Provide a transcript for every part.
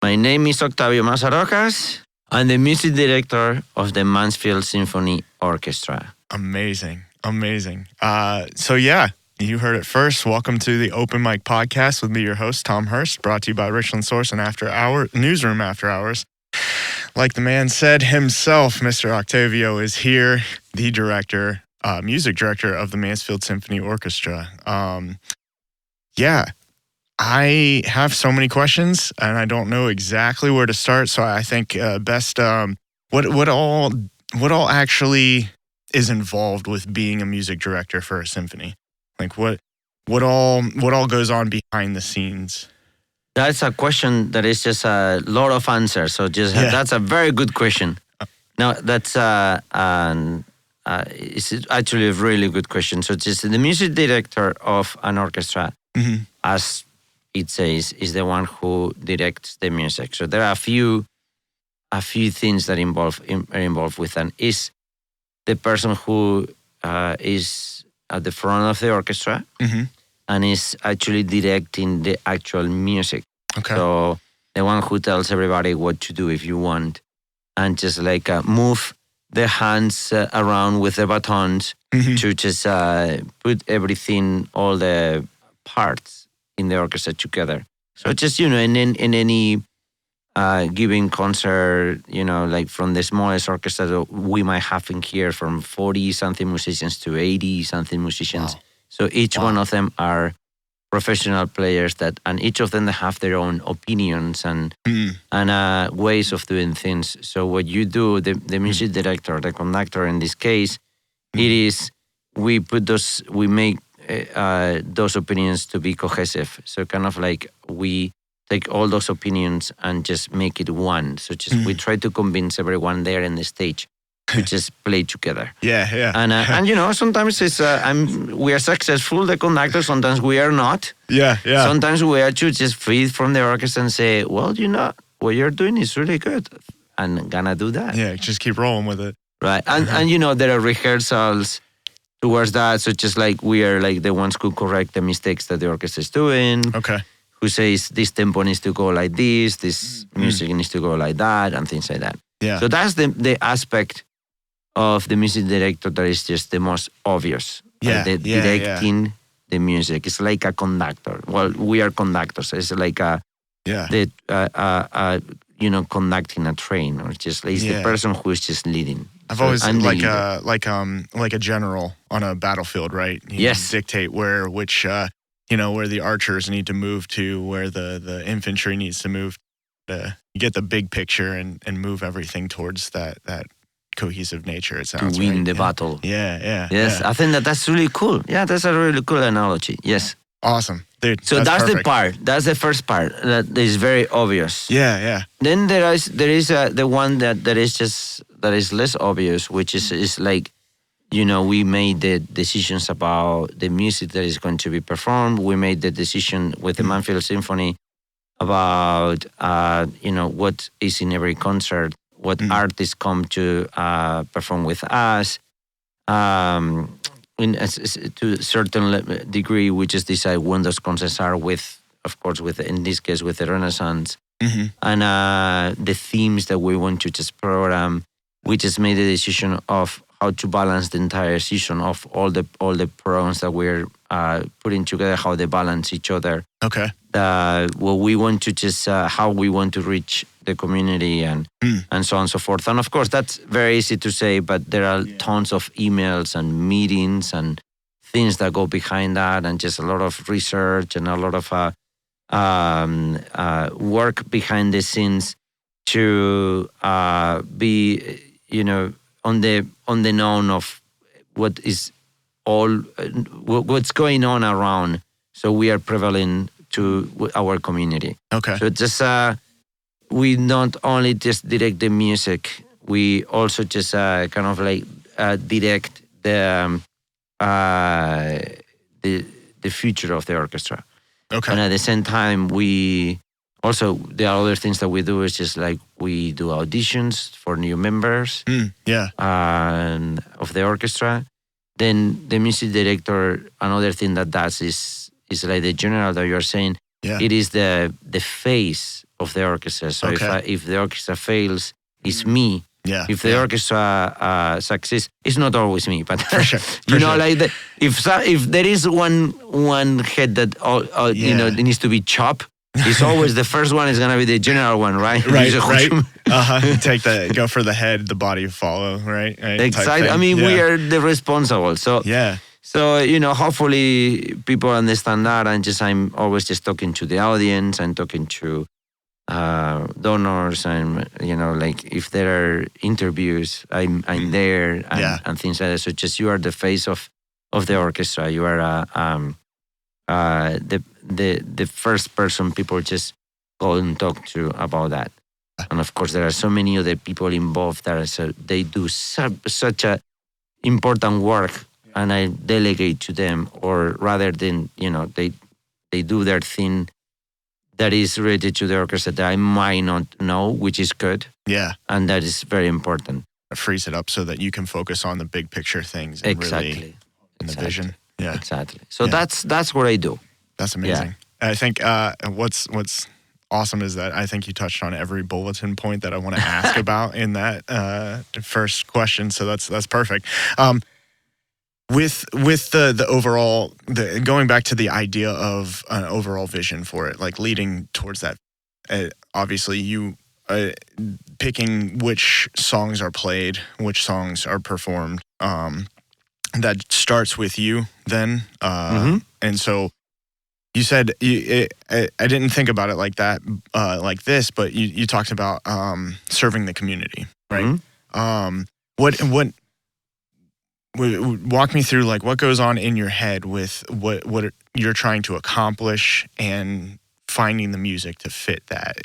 My name is Octavio Más-Arocas. I'm the music director of the Mansfield Symphony Orchestra. Amazing. So you heard it first. Welcome to the Open Mic Podcast with me, your host, Tom Hirst, brought to you by Richland Source and Newsroom After Hours. Like the man said himself, Mr. Octavio is here, the director, music director of the Mansfield Symphony Orchestra. I have so many questions, and I don't know exactly where to start. So I think best, what all actually is involved with being a music director for a symphony? Like what all goes on behind the scenes? That's a question that is just a lot of answers. So that's a very good question. Now that's it's actually a really good question. So just the music director of an orchestra, as it says, is the one who directs the music. So there are a few things that are involved with that. Is the person who is at the front of the orchestra and is actually directing the actual music. Okay. So the one who tells everybody what to do if you want, and just like move the hands around with the batons to just put everything, all the parts in the orchestra together. So just, in any giving concert, like from the smallest orchestra that we might have in here, from 40-something musicians to 80-something musicians. Wow. So each one of them are professional players and each of them have their own opinions and ways of doing things. So what you do, the music director, the conductor in this case, it is we make those opinions to be cohesive. So kind of like we take all those opinions and just make it one. So just we try to convince everyone there in the stage to just play together. Yeah. And sometimes it's we are successful, the conductor. Sometimes we are not. Yeah. Sometimes we are to just feed from the orchestra and say, well, what you're doing is really good, and gonna do that. Yeah, just keep rolling with it. Right, and there are rehearsals towards that. So just like we are like the ones who correct the mistakes that the orchestra is doing. Okay. Who says this tempo needs to go like this music needs to go like that, and things like that. Yeah. So that's the aspect of the music director that is just the most obvious. Yeah. Directing the music. It's like a conductor. Well, we are conductors. It's like conducting a train, or just it's the person who is just leading. I've always like a general on a battlefield, right? You dictate which where the archers need to move to, where the infantry needs to move to get the big picture and move everything towards that cohesive nature, it sounds. To win the battle. Yeah. Yes, I think that's really cool. Yeah, that's a really cool analogy. Yes. Awesome. Dude, so that's perfect. The part. That's the first part that is very obvious. Yeah. Then there is the one that is less obvious, which is like, we made the decisions about the music that is going to be performed. We made the decision with the Mansfield Symphony about, what is in every concert, what artists come to perform with us. To a certain degree, we just decide when those concerts are in this case, with the Renaissance. And the themes that we want to just program. We just made the decision of how to balance the entire season of all the programs that we're putting together, how they balance each other. Okay. What we want to just how we want to reach the community and so on and so forth. And of course, that's very easy to say, but there are tons of emails and meetings and things that go behind that, and just a lot of research and a lot of work behind the scenes to be, on the known of what is what's going on around. So we are prevalent to our community. Okay. So just we not only just direct the music, we also just kind of like direct the future of the orchestra. Okay. And at the same time, we also, the other things that we do is just like we do auditions for new members of the orchestra. Then the music director, another thing that does is like the general that you're saying. Yeah. It is the face of the orchestra. So Okay. if the orchestra fails, it's me. Yeah. If the orchestra succeeds, it's not always me, but For sure. like if there is one head that needs to be chopped, it's always the first one is gonna be the general one, right? Right. Go for the head, the body follow, right? Exactly. I mean, we are the responsible. So yeah. So, hopefully people understand that, and I'm always just talking to the audience and talking to donors, and, like if there are interviews, I'm there, and things like that. So just you are the face of the orchestra. You are the first person people just go and talk to about that. And of course, there are so many other people involved that they do such a important work. And I delegate to them, or rather than, they do their thing that is related to the orchestra that I might not know, which is good. Yeah. And that is very important. It frees it up so that you can focus on the big picture things. And really in the vision. Yeah. Exactly. So that's what I do. That's amazing. Yeah. I think what's awesome is that I think you touched on every bulletin point that I want to ask about in that first question. So that's perfect. With the overall, going back to the idea of an overall vision for it, like leading towards that, obviously you picking which songs are played, which songs are performed, that starts with you then. And so you said, I didn't think about it like that, like this, but you talked about serving the community, right? What walk me through, like, what goes on in your head with what you're trying to accomplish and finding the music to fit that.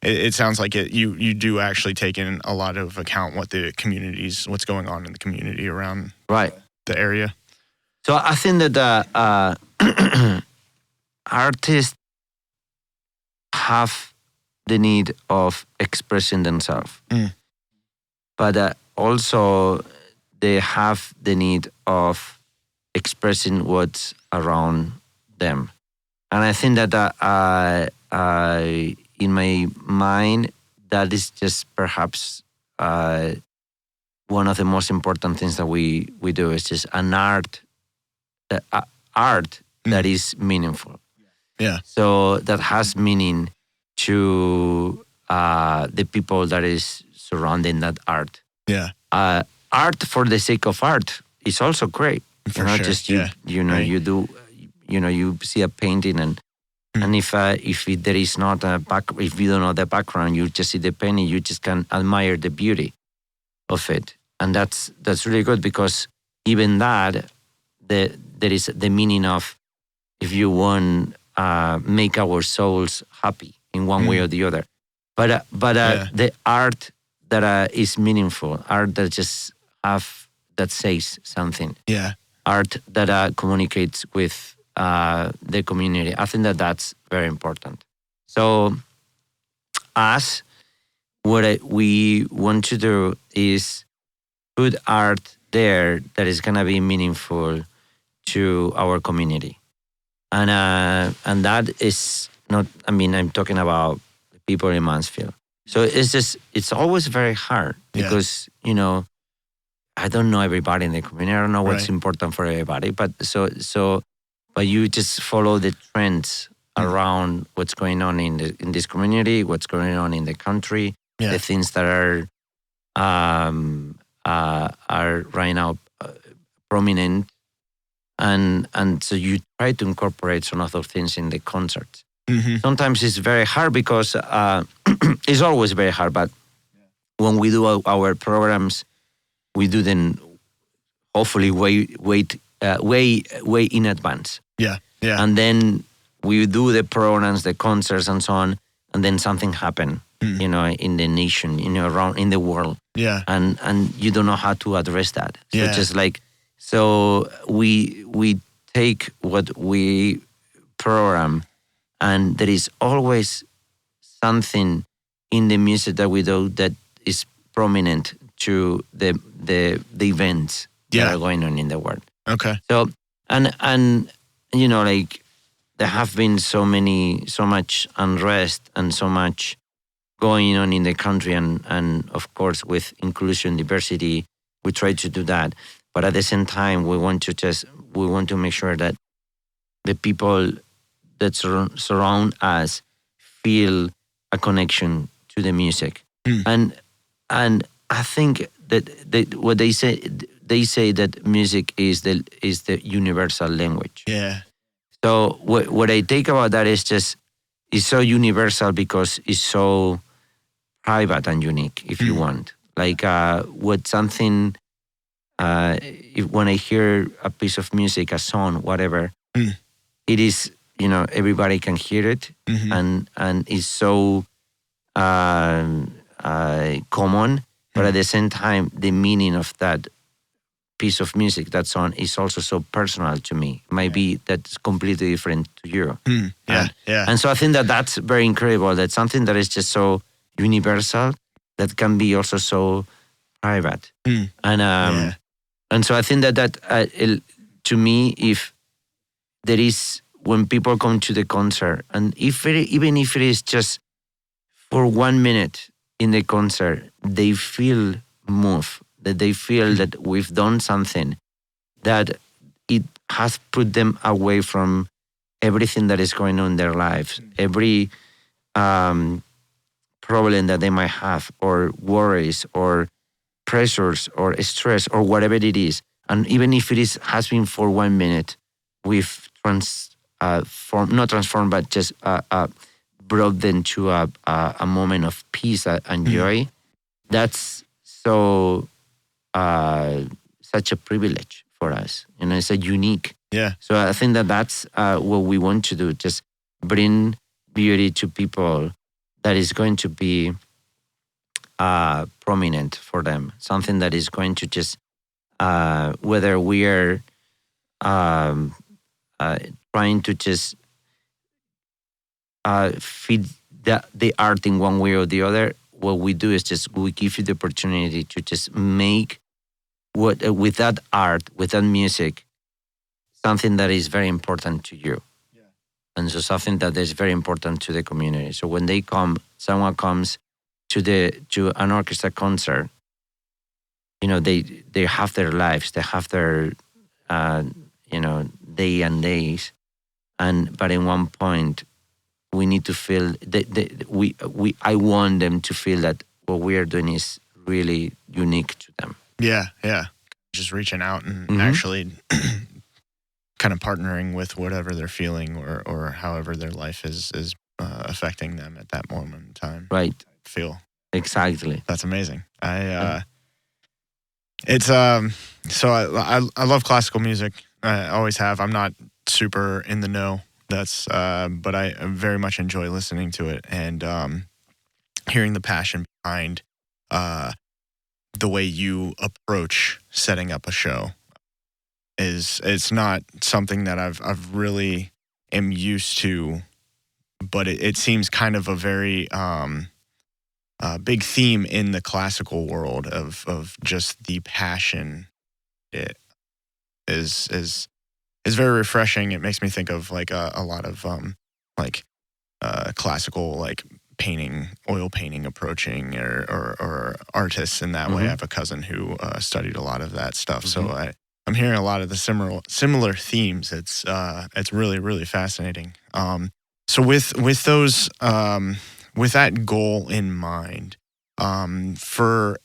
It sounds like you do actually take in a lot of account what's going on in the community around the area. So I think that artists have the need of expressing themselves, but also they have the need of expressing what's around them. And I think that in my mind, that is just perhaps one of the most important things that we do. Is just an art that is meaningful. Yeah. So that has meaning to the people that is surrounding that art. Yeah. Art for the sake of art is also great. Just you do, you see a painting and if there is not if you don't know the background, you just see the painting, you just can admire the beauty of it, and that's really good, because even that, there is the meaning of, if you want, make our souls happy in one way or the other, but the art that is meaningful, art that just that says something. Yeah. Art that communicates with the community. I think that's very important. So, what we want to do is put art there that is gonna be meaningful to our community, and that is not. I mean, I'm talking about people in Mansfield. So it's always very hard because I don't know everybody in the community. I don't know what's important for everybody. But but you just follow the trends around what's going on in this community, what's going on in the country, the things that are right now prominent, and so you try to incorporate some of those things in the concerts. Sometimes it's very hard because it's always very hard. But when we do our programs, we do them hopefully way in advance. Yeah. And then we do the programs, the concerts, and so on, and then something happen, in the nation, around in the world. Yeah. And you don't know how to address that. So we take what we program, and there is always something in the music that we do that is prominent to the events that are going on in the world. Okay. So and like there have been so much unrest and so much going on in the country, and of course with inclusion, diversity, we try to do that. But at the same time, we want to make sure that the people that surround us feel a connection to the music. And I think that what they say that music is the universal language. Yeah. So what I take about that is just it's so universal because it's so private and unique, if you want. Like what something when I hear a piece of music, a song, whatever, it is, everybody can hear it, and it's so common, but at the same time, the meaning of that piece of music, that song, is also so personal to me. Maybe that's completely different to you. Yeah. And so I think that that's very incredible. That's something that is just so universal that can be also so private. And so I think that to me, if there is, when people come to the concert, and even if it is just for 1 minute in the concert, they feel moved, that they feel that we've done something, that it has put them away from everything that is going on in their lives, every problem that they might have, or worries, or pressures, or stress, or whatever it is. And even if it has been for 1 minute, we've not transformed, but just brought them to a moment of peace and joy. That's so such a privilege for us. It's a unique. Yeah. So I think that that's what we want to do. Just bring beauty to people that is going to be prominent for them. Something that is going to just, whether we are trying to just feed the art in one way or the other, what we do is just we give you the opportunity to just make with that art, with that music, something that is very important to you. Yeah. And so something that is very important to the community. So when someone comes to an orchestra concert, they have their lives, they have their day and days, but in one point we need to feel that I want them to feel that what we are doing is really unique to them. Yeah. Just reaching out and actually kind of partnering with whatever they're feeling or however their life is affecting them at that moment in time. Right. Feel. Exactly. That's amazing. It's so I love classical music. I always have. I'm not super in the know. But I very much enjoy listening to it and hearing the passion behind the way you approach setting up a show. It's not something that I've really am used to, but it seems kind of a very big theme in the classical world of just the passion. It is very refreshing. It makes me think of like a lot of classical like painting, oil painting approaching or artists in that way. I have a cousin who studied a lot of that stuff. So I'm hearing a lot of the similar themes. It's really, really fascinating. So with those with that goal in mind, for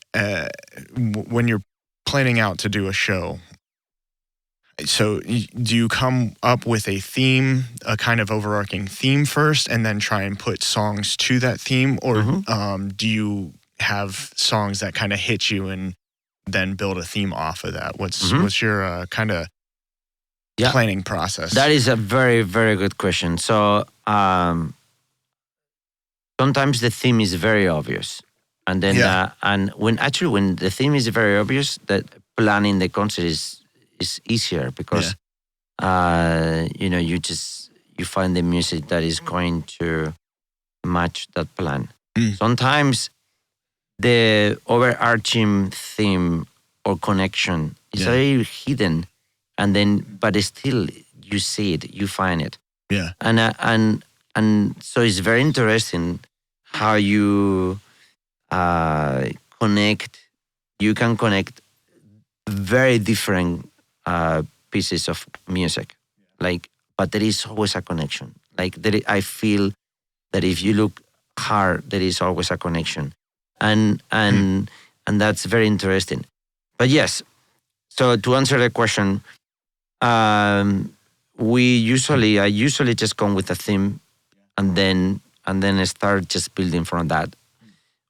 when you're planning out to do a show, so do you come up with a theme, a kind of overarching theme first, and then try and put songs to that theme? Or do you have songs that kind of hit you and then build a theme off of that? What's your kind of planning process? That is a very, very good question. So sometimes the theme is very obvious. And then when the theme is very obvious, that planning the concert is easier because you find the music that is going to match that plan. Sometimes the overarching theme or connection is very hidden, but still you see it, you find it. Yeah. And so it's very interesting how you connect. You can connect very different pieces of music, like, but there is always a connection. Like I feel that if you look hard, there is always a connection, and that's very interesting. But yes, so to answer the question, I usually just come with a theme, and then I start just building from that,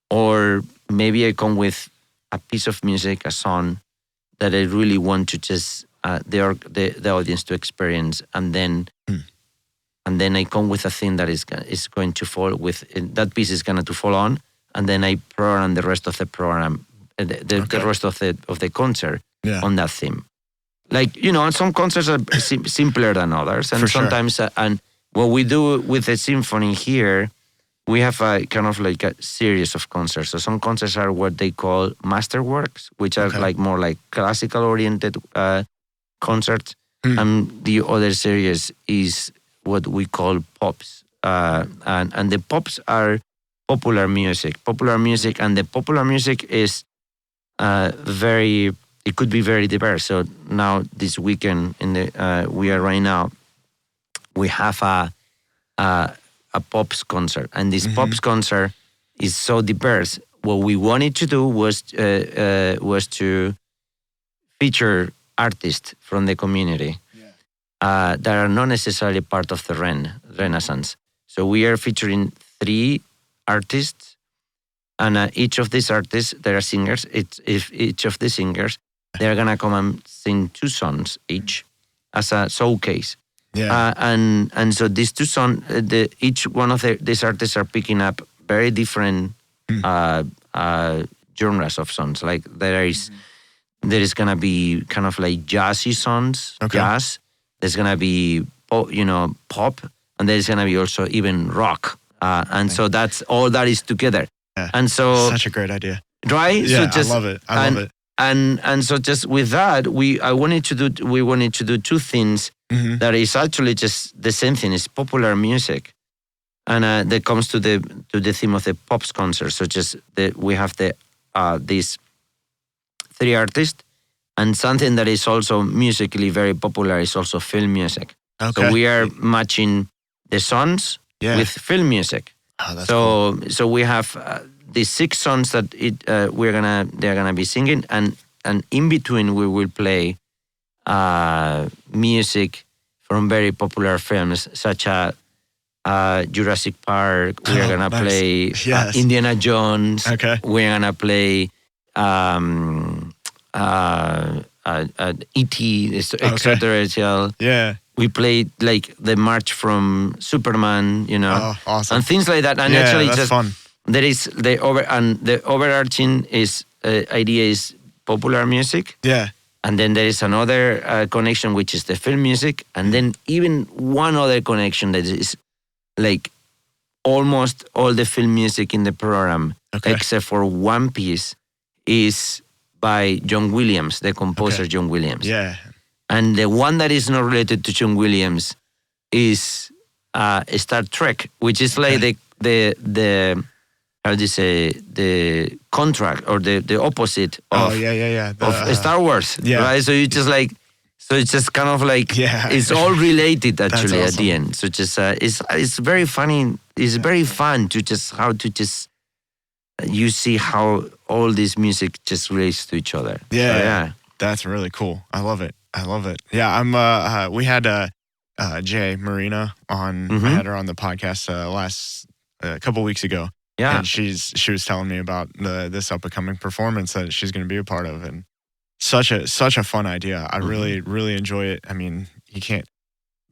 or maybe I come with a piece of music, a song that I really want to just the audience to experience, and then I come with a thing that is going to fall with that piece is going to fall on, and then I program the rest of the program, the rest of the concert on that theme. Like, some concerts are simpler than others, and sometimes and what we do with the symphony here, we have a kind of like a series of concerts. So some concerts are what they call masterworks, which are like more like classical oriented concerts, and the other series is what we call pops, and the pops are popular music, and the popular music is it could be very diverse. So now this weekend we have a pops concert, and this pops concert is so diverse. What we wanted to do was to feature artists from the community that are not necessarily part of the Renaissance. So we are featuring 3 artists, and each of these artists, there are singers. Each of the singers, they're gonna come and sing 2 songs each as a showcase. Yeah. And so these 2 songs, each one of these artists are picking up very different genres of songs. Like there is gonna be kind of like jazzy songs, jazz. There's gonna be pop, and there's gonna be also even rock. And so that's all that is together. Yeah. And so such a great idea, right? Yeah, so just, I love it. I love it. And so just with that, we wanted to do 2 things that is actually just the same thing. It's popular music, and that comes to the theme of the pops concert. So just we have these 3 artists, and something that is also musically very popular is also film music. So we are matching the songs with film music. Oh, that's cool. So we have these 6 songs that they're gonna be singing, and in between we will play music from very popular films such as Jurassic Park. We are gonna play Indiana Jones. We're gonna play E.T., extraterrestrial. Yeah. We played like the march from Superman, Oh, awesome. and things like that. And actually, that's just fun. there is the overarching idea is popular music. Yeah. And then there is another connection, which is the film music, and then even one other connection that is like almost all the film music in the program, except for one piece, is by John Williams, the composer John Williams. Yeah. And the one that is not related to John Williams is Star Trek, which is like the how do you say, the contract or the opposite of of Star Wars, right? So you just like, so it's just kind of like it's all related actually at the end. So just it's very funny. It's very fun to just you see how all this music just relates to each other. Yeah, so, yeah. That's really cool. I love it. Yeah, I'm. We had Jay Marina on. I had her on the podcast last couple weeks ago. Yeah, and she was telling me about this up and coming performance that she's going to be a part of, and such a fun idea. I really enjoy it. I mean, you can't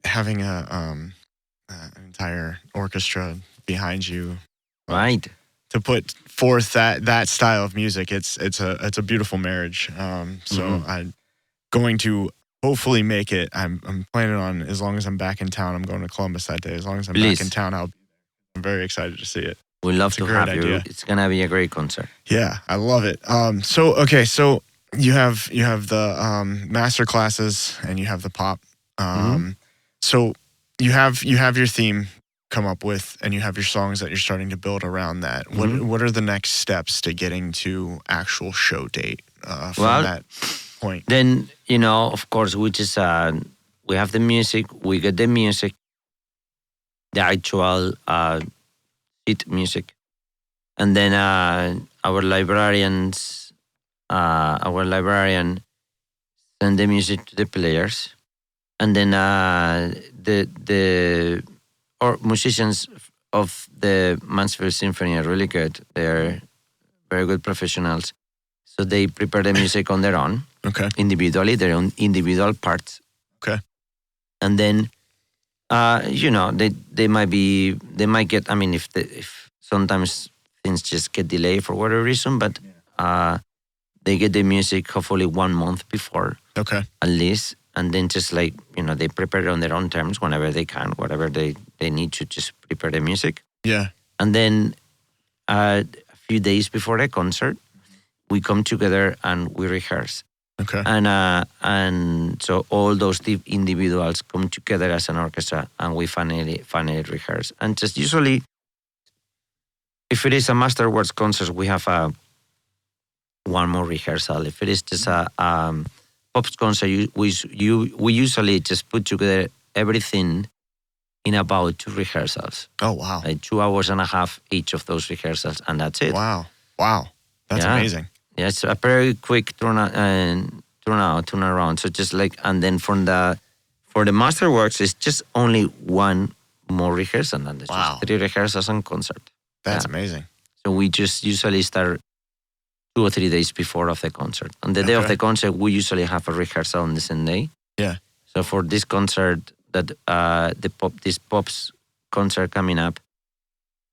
having an entire orchestra behind you, right? To put forth that style of music, it's a beautiful marriage. So I'm going to hopefully make it. I'm planning on, as long as I'm back in town, I'm going to Columbus that day. As long as I'm back in town, I'm very excited to see it. We'd love to have you. It's gonna be a great concert. Yeah, I love it. So you have the master classes and you have the pop. So you have your theme come up with, and you have your songs that you're starting to build around that. What are the next steps to getting to actual show date from that point? Then, of course, we just we have the music, we get the music, the actual sheet music, and then our librarian send the music to the players, and then the musicians of the Mansfield Symphony are really good. They're very good professionals, so they prepare the music on their own, individually, their own individual parts. Okay, and then they might get. I mean, if sometimes things just get delayed for whatever reason, but they get the music hopefully 1 month before, at least, and then just they prepare it on their own terms whenever they can, whatever they need to just prepare the music. Yeah, and then a few days before the concert, we come together and we rehearse. Okay, and so all those individuals come together as an orchestra, and we finally rehearse. And just usually, if it is a masterworks concert, we have one more rehearsal. If it is just a pops concert, we usually just put together everything in about 2 rehearsals. Oh, wow. Like 2 hours and a half each of those rehearsals, and that's it. Wow. That's amazing. Yeah, it's a very quick turnaround. So just and then for the masterworks, it's just only 1 more rehearsal, and there's just 3 rehearsals and concert. That's amazing. So we just usually start 2 or 3 days before of the concert. On the day of the concert, we usually have a rehearsal on the same day. Yeah. So for this concert, this pops concert coming up,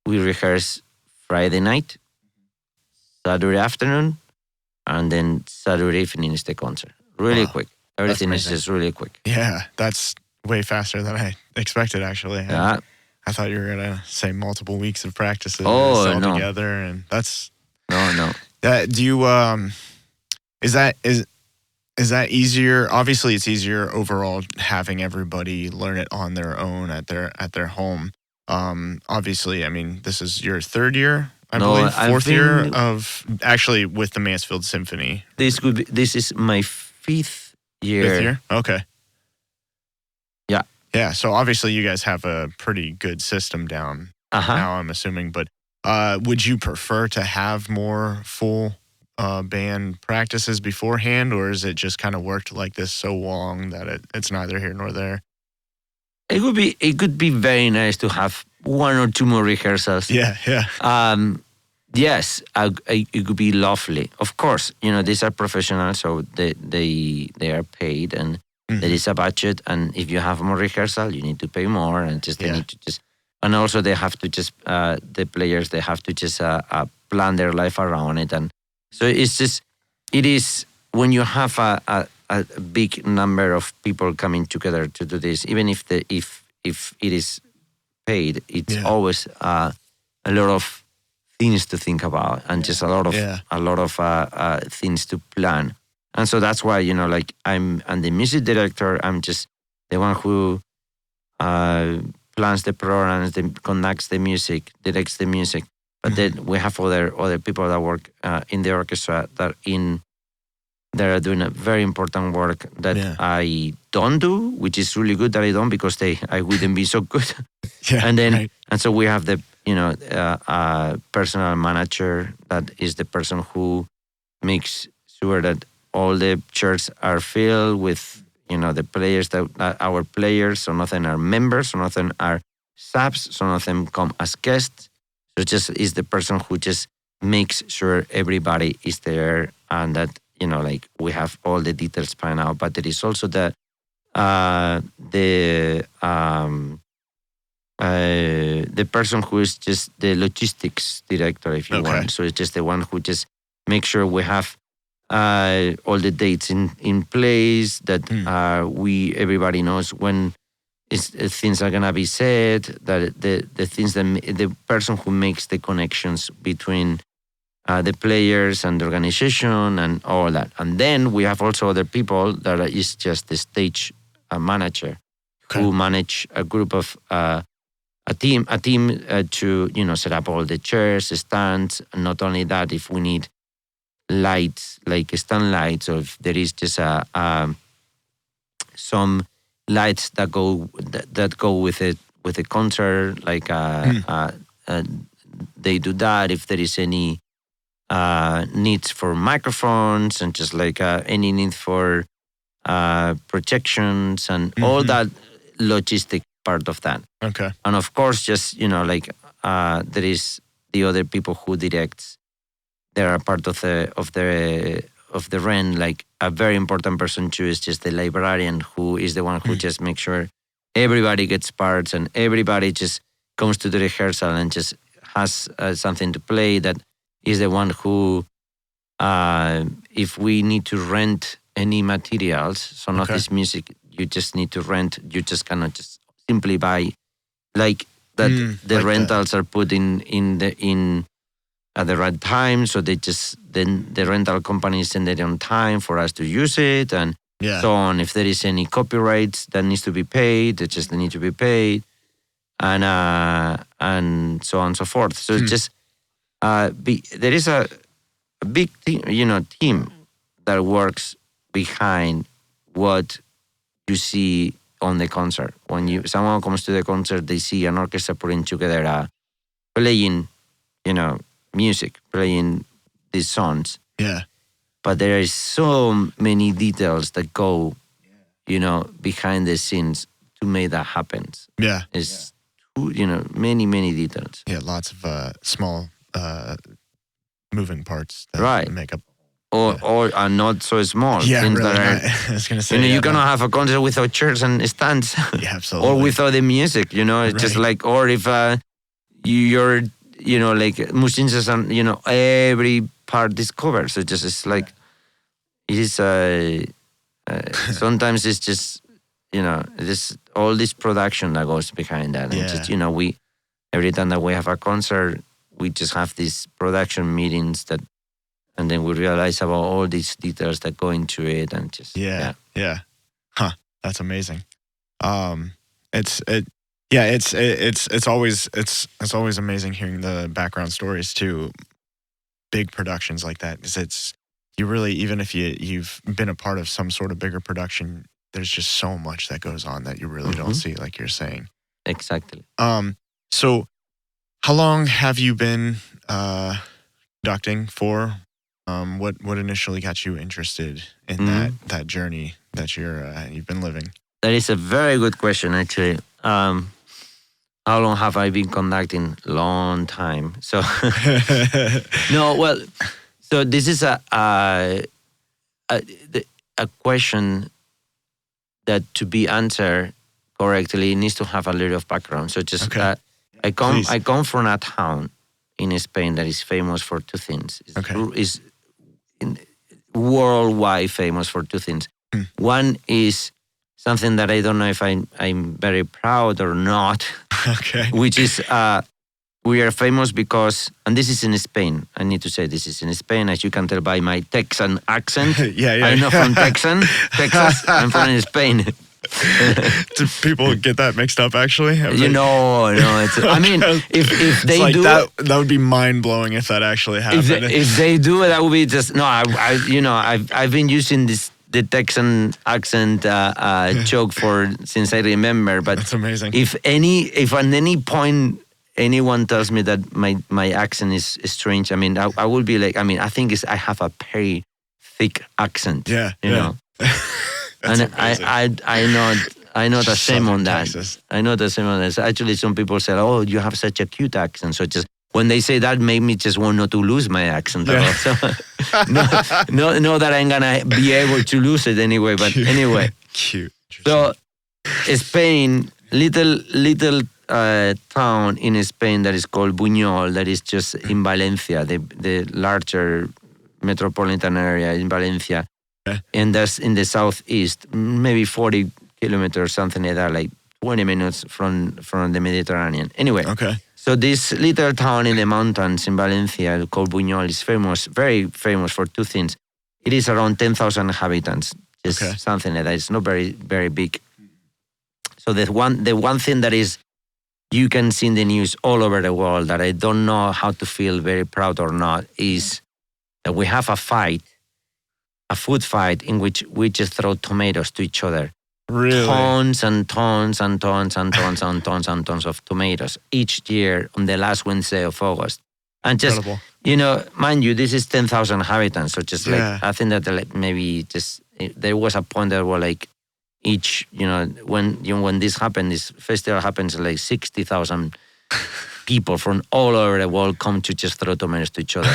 we rehearse Friday night, Saturday afternoon, and then Saturday evening is the concert. Really quick. Everything is just really quick. Yeah, that's way faster than I expected, actually. Yeah. I thought you were gonna say multiple weeks of practices all together, and that's no. Do you is that easier? Obviously, it's easier overall having everybody learn it on their own at their home. Obviously, I mean, this is your 3rd year, I believe, 4th year of actually with the Mansfield Symphony. This is my 5th year. 5th year? Okay. Yeah. Yeah. So obviously, you guys have a pretty good system down now, I'm assuming. But would you prefer to have more full band practices beforehand, or is it just kind of worked like this so long that it's neither here nor there? It could be very nice to have 1 or 2 more rehearsals. Yeah. Yes, it could be lovely. Of course, these are professionals, so they are paid, and there is a budget. And if you have more rehearsal, you need to pay more, and they need to just. And also, they have to just the players. They have to just plan their life around it, and so it is when you have a big number of people coming together to do this. Even if if it is paid, it's always a lot of things to think about, and just a lot of things to plan. And so that's why I'm the music director. I'm just the one who plans the programs, conducts the music, directs the music. But then we have other people that work in the orchestra that are doing a very important work that I don't do, which is really good that I don't, because I wouldn't be so good. And so we have the personal manager that is the person who makes sure that all the chairs are filled with the players that our players. Some of them are members, some of them are subs, some of them come as guests. So just is the person who just makes sure everybody is there, and that we have all the details planned out. But there is also the person who is just the logistics director, if you want. So it's just the one who just makes sure we have all the dates in place, that everybody knows when things are gonna be said, that the things that the person who makes the connections between the players and the organization and all that. And then we have also other people that is just the stage manager, who manage a group of a team to set up all the chairs, stands. And not only that, if we need lights like stand lights, or if there is just some lights that go with it with a concert, like they do that. If there is any needs for microphones and just like any need for projections and all that logistic part of that. Okay. And of course, just there is the other people who directs. They are part of the rent. Like a very important person too is just the librarian, who is the one who just makes sure everybody gets parts and everybody just comes to the rehearsal and just has something to play. That is the one who, if we need to rent any materials, so not this music, you just need to rent. You just cannot just simply buy, like that. The like rentals are put in at the right time, so then the rental company send it on time for us to use it, and so on. If there is any copyrights that needs to be paid, they need to be paid, and so on and so forth. So just there is a big team that works behind what you see on the concert. When someone comes to the concert, they see an orchestra putting together playing, music, playing these songs. Yeah. But there is so many details that go, behind the scenes to make that happen. Yeah. It's many, many details. Yeah, lots of small moving parts that make up. Or are not so small. Yeah, things really. That I was going to say. You cannot have a concert without chairs and stands. Yeah, absolutely. Or without the music, It's just like, or if you're, like musicians and, every part is covered. So it's like, it is, sometimes it's just, this all this production that goes behind that. And just, every time that we have a concert, we just have these production meetings and then we realize about all these details that go into it, and just yeah. Huh, that's amazing. It's always amazing hearing the background stories to big productions like that, because it's you really, even if you've been a part of some sort of bigger production, there's just so much that goes on that you really don't see, like you're saying. Exactly. So how long have you been conducting for? What initially got you interested in that journey that you've been living? That is a very good question, actually. How long have I been conducting? Long time. So no, well, so this is a question that, to be answered correctly, needs to have a little of background. So just I come from a town in Spain that is famous for two things. Is worldwide famous for two things. One is something that I don't know if I'm very proud or not. Which is we are famous because, and this is in Spain. I need to say this is in Spain, as you can tell by my Texan accent. I'm not from Texas. I'm from Spain. Do people get that mixed up, actually? No. I mean, if they like do that would be mind blowing if that actually happened. If they do, that would be just no. I've been using the Texan accent joke since I remember. But that's amazing. If at any point anyone tells me that my accent is strange, I mean, I will be like, I think I have a very thick accent. Yeah. You know. And I know the same on that. Texas. I know the same on that. So actually, some people say, "Oh, you have such a cute accent." So just when they say that, made me just want not to lose my accent. Yeah. So, no, that I'm gonna be able to lose it anyway. But anyway, cute. So Spain, little town in Spain that is called Buñol, that is just in Valencia, the larger metropolitan area in Valencia. And that's in the southeast, maybe 40 kilometers, something like that, like 20 minutes from the Mediterranean. Anyway, so this little town in the mountains in Valencia called Buñol is famous, very famous for two things. It is around 10,000 inhabitants, just something like that. It's not very, very big. So the one thing that is you can see in the news all over the world that I don't know how to feel very proud or not is that we have a food fight in which we just throw tomatoes to each other. Really? Tons and tons and tons and tons and tons and tons of tomatoes each year on the last Wednesday of August. And just, Incredible. mind you, this is 10,000 inhabitants. So just Yeah. I think that like maybe just there was a point that were like each, when this happened, this festival happens, like 60,000 people from all over the world come to just throw tomatoes to each other.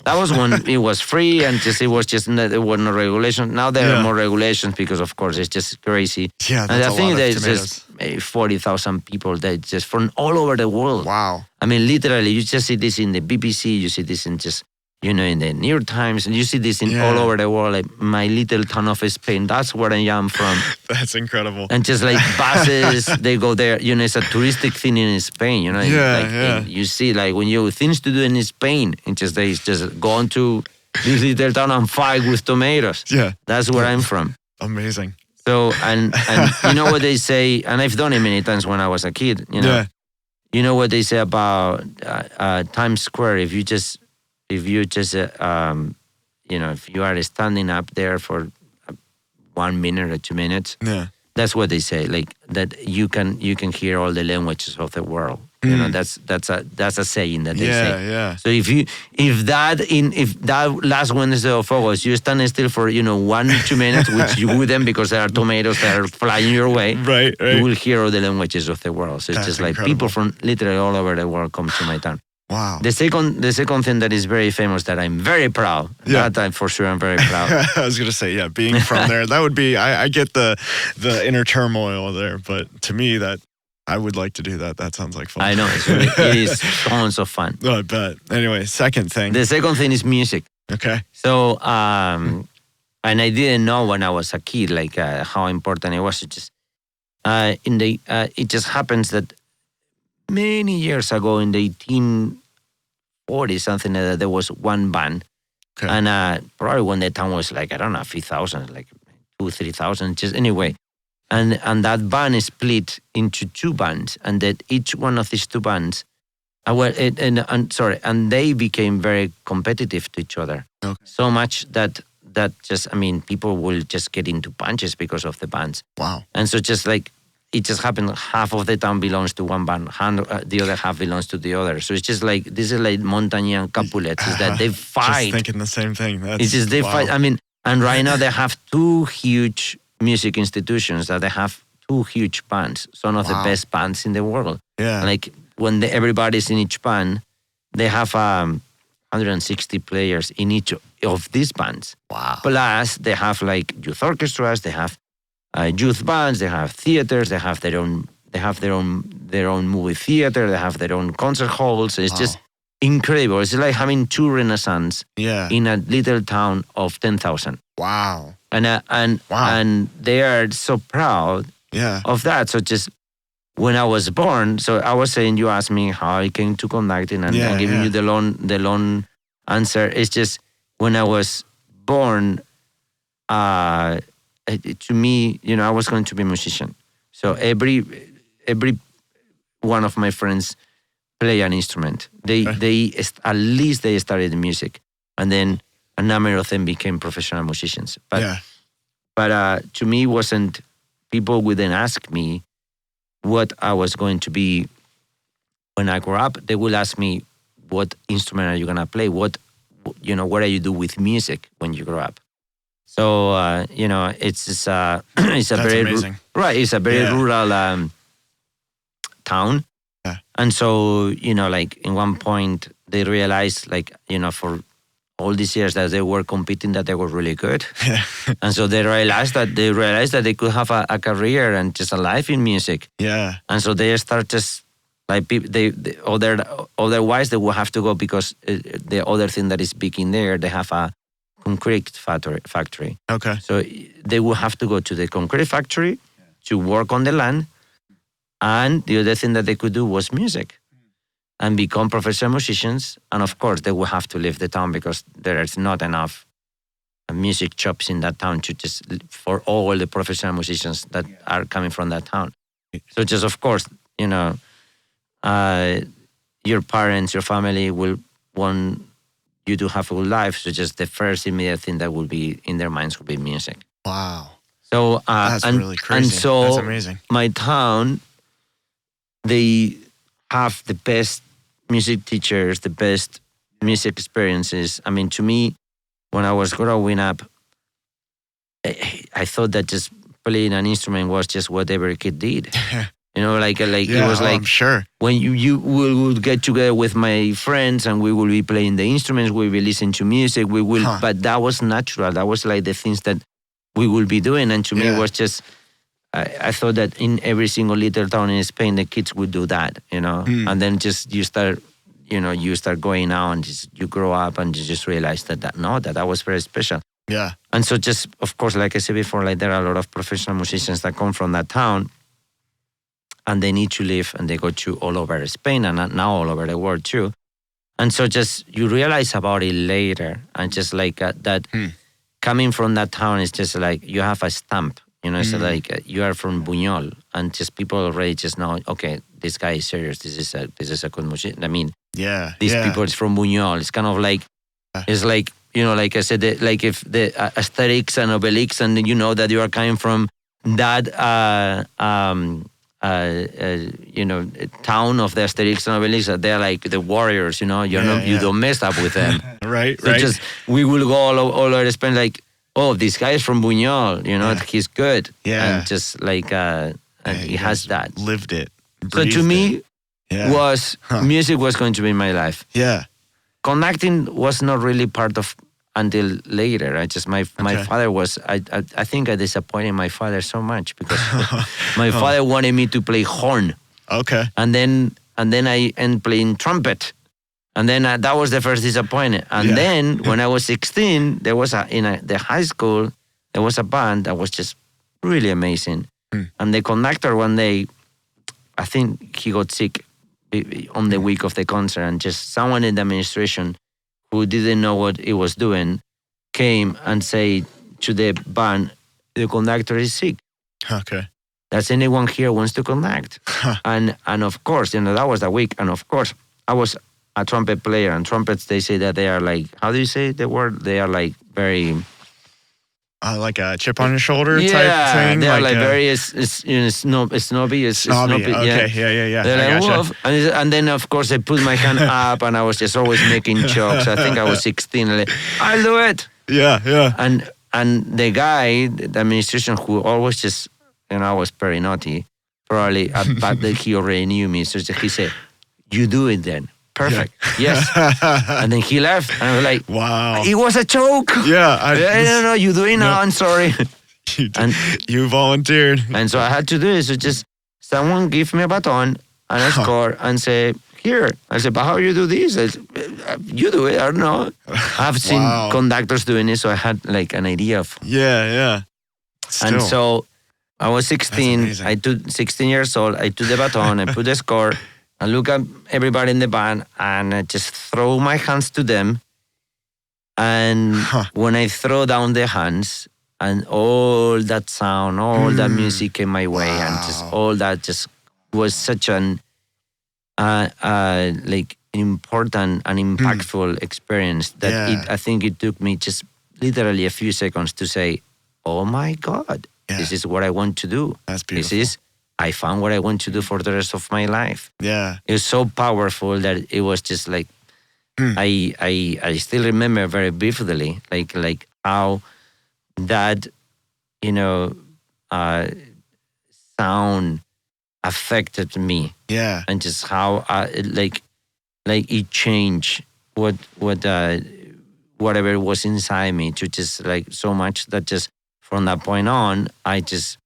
That was when it was free and there were no regulations. Now there are more regulations because, of course, it's just crazy. Yeah, And that's I think a lot of there's tomatoes. just maybe 40,000 people that just from all over the world. Wow. I mean, literally, you just see this in the BBC, you see this in just, in the New York Times, and you see this in all over the world, like my little town of Spain. That's where I am from. That's incredible. And just like buses, they go there. It's a touristic thing in Spain. You see, like when you things to do in Spain, and they just go on to this little town and fight with tomatoes. Yeah. That's where I'm from. Amazing. So and you know what they say, and I've done it many times when I was a kid. You know what they say about Times Square. If you are standing up there for 1 minute or 2 minutes, that's what they say. Like that you can hear all the languages of the world. That's a saying that they say. Yeah. So if that last Wednesday of August you stand still for 1-2 minutes, which you wouldn't because there are tomatoes that are flying your way, Right. you will hear all the languages of the world. So it's That's just like incredible. people from literally all over the world come to my town. Wow. The second thing that is very famous that I'm very proud. Yeah. That for sure I'm very proud. I was gonna say, being from there, that would be. I get the inner turmoil there, but to me, that I would like to do that. That sounds like fun. I know it is tons of fun. I bet. Anyway, second thing. The second thing is music. Okay. So and I didn't know when I was a kid like how important it was. It just happens that many years ago in the 1840s, something like that, there was one band. Okay. And probably when the town was like, I don't know, a few thousand, like 2,000-3,000, just anyway. And that band is split into two bands, and that each one of these two bands, and they became very competitive to each other. Okay. So much that people will just get into punches because of the bands. Wow. And so just like, it just happened, half of the town belongs to one band, the other half belongs to the other. So it's just like, this is like Montagny and Capulets, is that they fight. Just thinking the same thing. It's just they fight. I mean, and right now they have two huge music institutions that they have two huge bands, some of the best bands in the world. Yeah. Like when everybody's in each band, they have 160 players in each of these bands. Wow. Plus they have like youth orchestras, they have youth bands, they have theaters, they have their own movie theater, they have their own concert halls. It's just incredible. It's like having two Renaissance in a little town of 10,000. Wow. And they are so proud of that. So just when I was born, so I was saying, you asked me how I came to conducting, and I'm giving you the long answer. It's just when I was born, to me, I was going to be a musician. So every one of my friends play an instrument. They at least they started in music, and then a number of them became professional musicians. But to me, people wouldn't ask me what I was going to be when I grow up. They will ask me, what instrument are you going to play? What do you do with music when you grow up? So, it's a very amazing. Right. It's a very rural town. Yeah. And so, like in one point they realized, like, for all these years that they were competing, that they were really good. Yeah. And so they realized that they could have a career and just a life in music. Yeah. And so they start just like otherwise they will have to go, because the other thing that is big in there, they have a concrete factory. Okay. So they will have to go to the concrete factory to work on the land. And the other thing that they could do was music and become professional musicians. And of course, they will have to leave the town because there is not enough music shops in that town for all the professional musicians that are coming from that town. So just of course, uh, your parents, your family will want you to have a good life. So just the first immediate thing that will be in their minds will be music. Wow. So That's really crazy. And so that's amazing. My town, they have the best music teachers, the best music experiences. I mean, to me, when I was growing up, I thought that just playing an instrument was just what every kid did. Like it was like I'm sure. when you would get together with my friends and we will be playing the instruments, we will listen to music, but that was natural. That was like the things that we will be doing. And to me, it was just, I thought that in every single little town in Spain, the kids would do that, and then just you start going out and just, you grow up and you just realize that was very special. Yeah. And so just, of course, like I said before, like there are a lot of professional musicians that come from that town and they need to live and they go to all over Spain and now all over the world too. And so just you realize about it later and just like that coming from that town is just like you have a stamp, it's like you are from Buñol and just people already just know, okay, this guy is serious. This is a good musician. I mean, these people is from Buñol. It's kind of like, it's like, like I said, like if the Asterix and Obelix and you know that you are coming from that, town of the Asterix and Obelix, they're like the warriors, you don't mess up with them. Right. Just, we will go all over Spain like, oh, this guy is from Buñol, he's good. Yeah. And just like, and he has that. Lived it. So to me, music was going to be my life. Yeah. Conducting was not really part of until later. My father was, I think I disappointed my father so much because my father wanted me to play horn. Okay. And then I ended playing trumpet. And then that was the first disappointment. And then when I was 16, there was the high school, there was a band that was just really amazing. And the conductor one day, I think he got sick on the week of the concert, and just someone in the administration who didn't know what he was doing came and said to the band, the conductor is sick. Okay. Does anyone here wants to conduct? And of course, that was the week. And of course, I was a trumpet player, and trumpets, they say that they are like, how do you say the word? They are like very... like a chip on your shoulder type thing? They're like very snobby. Snobby, okay, yeah. They're like, and then, of course, I put my hand up, and I was just always making jokes. I think I was 16. Like, I'll do it. Yeah. And the guy, the administration, who always just, I was very naughty, probably, but he already knew me. So he said, you do it then. Perfect. Yeah. Yes. And then he left. And I was like, wow. It was a joke. Yeah. I don't know. You do it now. I'm sorry. You volunteered. And so I had to do it. So just someone give me a baton and a score and say, here. I said, but how you do this? I said, you do it. I don't know. I've seen conductors doing it. So I had like an idea of. Yeah. Still. And so I was 16. 16 years old. I took the baton. I put the score. I look at everybody in the band and I just throw my hands to them. And when I throw down the hands and all that sound, all that music came my way, and just all that just was such an like important and impactful experience that I think it took me just literally a few seconds to say, oh my God, this is what I want to do. That's beautiful. I found what I want to do for the rest of my life. Yeah. It was so powerful that it was just like, I still remember very vividly, like how that, sound affected me. Yeah. And just how, it changed whatever was inside me to just like so much that just from that point on, I just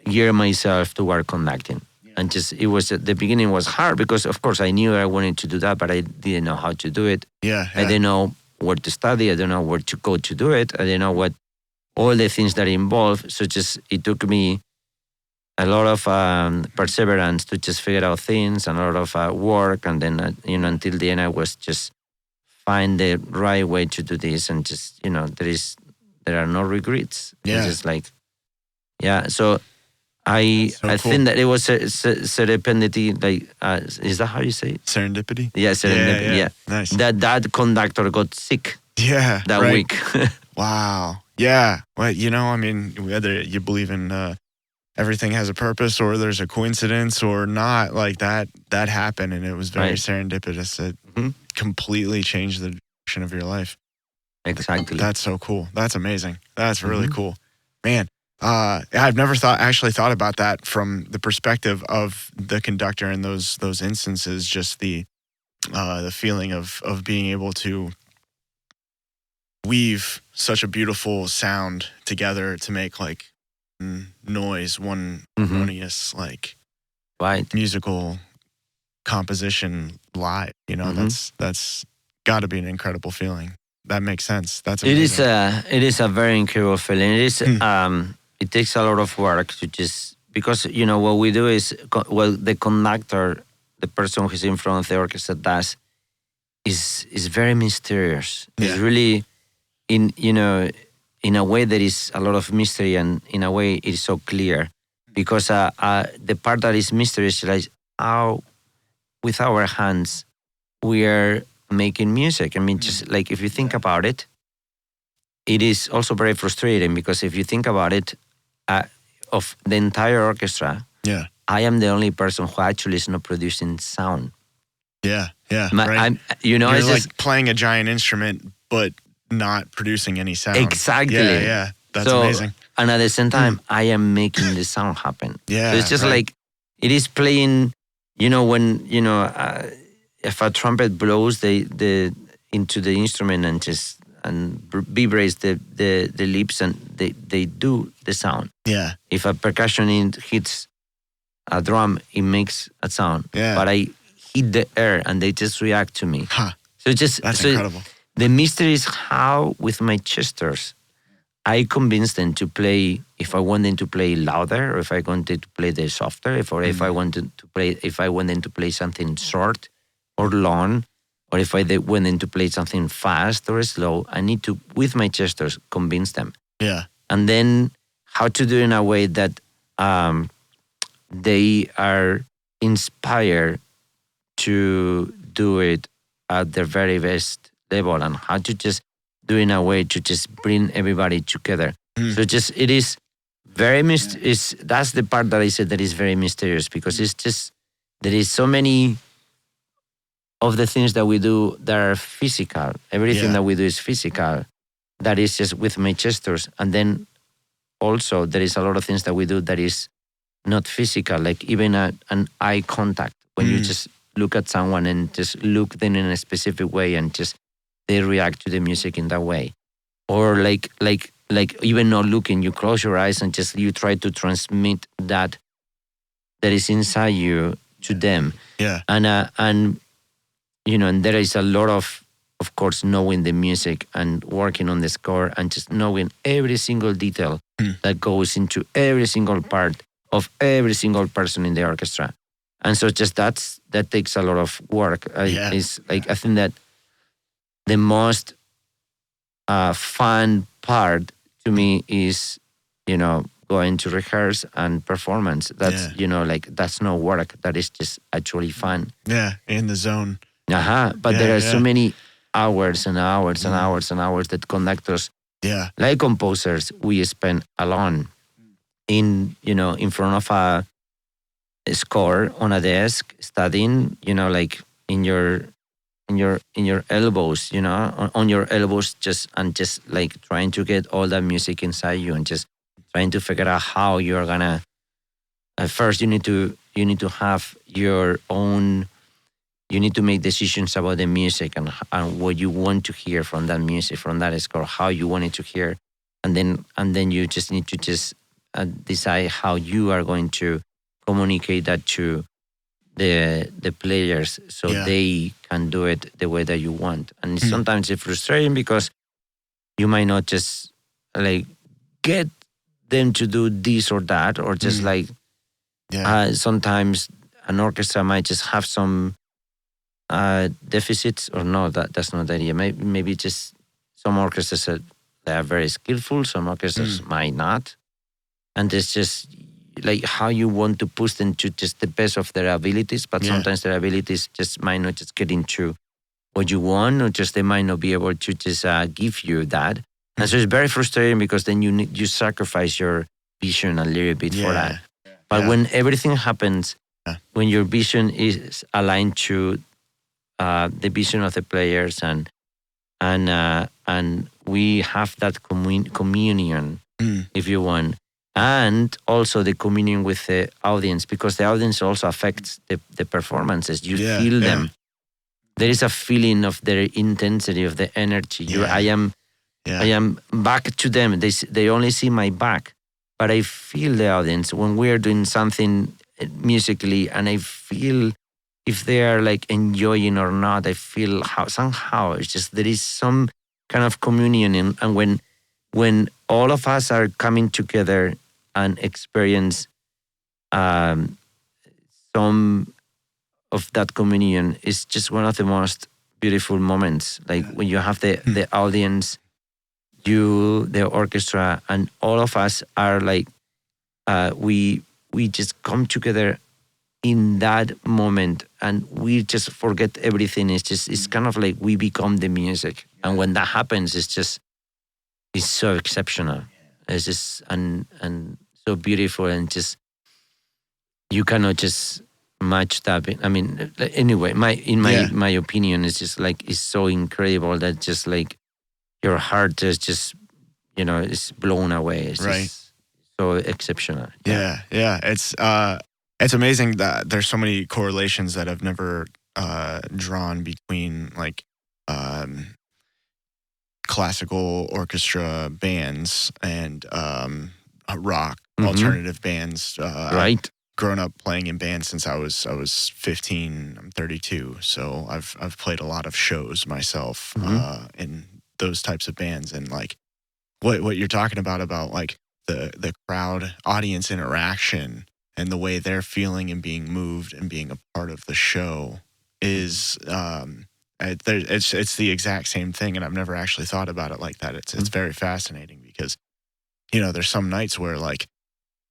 gear myself toward conducting. And just, the beginning was hard because of course I knew I wanted to do that, but I didn't know how to do it. Yeah. I didn't know where to study. I didn't know where to go to do it. I didn't know all the things that involved. So just, it took me a lot of perseverance to just figure out things and a lot of work. And then, until the end, I was just find the right way to do this. And just, there are no regrets. Yeah. It's just like, so I cool. think that it was serendipity. Like, is that how you say it? Serendipity? Yeah, serendipity. Yeah. Nice. That conductor got sick Yeah. that right. week. Wow. Yeah. Well, I mean, whether you believe in everything has a purpose or there's a coincidence or not, like that happened and it was very serendipitous. It completely changed the direction of your life. Exactly. That's so cool. That's amazing. That's really cool. Man, I've never actually thought about that from the perspective of the conductor in those instances, just the feeling of being able to weave such a beautiful sound together to make like noise, one harmonious like musical composition live. That's got to be an incredible feeling. That makes sense. That's amazing. It is a very incredible feeling. It is it takes a lot of work to just, because what we do is, the conductor, the person who's in front of the orchestra does is very mysterious. It's really in a way there is a lot of mystery, and in a way it is so clear, because the part that is mysterious is like how with our hands we are making music. I mean, just like if you think about it, it is also very frustrating, because if you think about it, of the entire orchestra, I am the only person who actually is not producing sound. Yeah, right. You're like just playing a giant instrument, but not producing any sound. Exactly. Yeah. That's amazing. And at the same time, I am making the sound happen. Yeah. So it's just like, it is playing, when, if a trumpet blows into the instrument and vibrates the lips, and they do the sound. Yeah. If a percussion hits a drum, it makes a sound. Yeah. But I hit the air and they just react to me. Huh. So that's incredible. The mystery is how, with my chesters, I convince them to play, if I want them to play louder, or if I wanted to play the softer, if I want them to play something short or long, or if I want them to play something fast or slow, I need to, with my gestures, convince them. Yeah. And then how to do it in a way that they are inspired to do it at their very best level, and how to just do it in a way to just bring everybody together. So it is very that's the part that I said that is very mysterious, because it's just, there is so many of the things that we do that are physical. Everything that we do is physical. That is just with my gestures. And then also there is a lot of things that we do that is not physical, like even an eye contact. When you just look at someone and just look them in a specific way, and just they react to the music in that way. Or like even not looking, you close your eyes and just you try to transmit that is inside you to them. Yeah. And and there is a lot of course, knowing the music and working on the score and just knowing every single detail that goes into every single part of every single person in the orchestra. And so just that takes a lot of work. It's like, I think that the most fun part to me is, going to rehearse and performance. That's, that's no work. That is just actually fun. Yeah, in the zone. But there are so many hours and hours and hours and hours that conductors, like composers, we spend alone in front of a score on a desk, studying, like in your elbows, on your elbows, just like trying to get all that music inside you, and just trying to figure out how you're gonna. At first, you need to have your own. You need to make decisions about the music and what you want to hear from that music, from that score, how you want it to hear, and then you just need to decide how you are going to communicate that to the players, so they can do it the way that you want. And sometimes it's frustrating because you might not just like get them to do this or that, or just like sometimes an orchestra might just have some deficits, or no, that's not the idea. Maybe just some orchestras they are very skillful, some orchestras might not, and it's just like how you want to push them to just the best of their abilities, but sometimes their abilities just might not just get into what you want, or just they might not be able to just give you that. And so it's very frustrating because then you sacrifice your vision a little bit for that. But when everything happens, when your vision is aligned to the vision of the players, and we have that communion, if you want, and also the communion with the audience, because the audience also affects the performances. You feel them. There is a feeling of their intensity, of the energy. I am back to them. They only see my back, but I feel the audience when we are doing something musically, and I feel if they are like enjoying or not. I feel how somehow it's just there is some kind of communion, and when all of us are coming together and experience some of that communion, is just one of the most beautiful moments. Like when you have the audience, the orchestra, and all of us are like we just come together in that moment, and we just forget everything. It's kind of like we become the music, and when that happens, it's so exceptional. It's just and so beautiful, and just you cannot just match that. I mean, anyway, my opinion is just like it's so incredible that just like your heart just is blown away. It's just so exceptional. Yeah. It's amazing that there's so many correlations that I've never drawn between like classical orchestra bands and rock alternative bands. Right. I've grown up playing in bands since I was 15. I'm 32, so I've played a lot of shows myself in those types of bands, and like what you're talking about like the crowd audience interaction and the way they're feeling and being moved and being a part of the show is it's the exact same thing, and I've never actually thought about it like that. It's very fascinating because there's some nights where like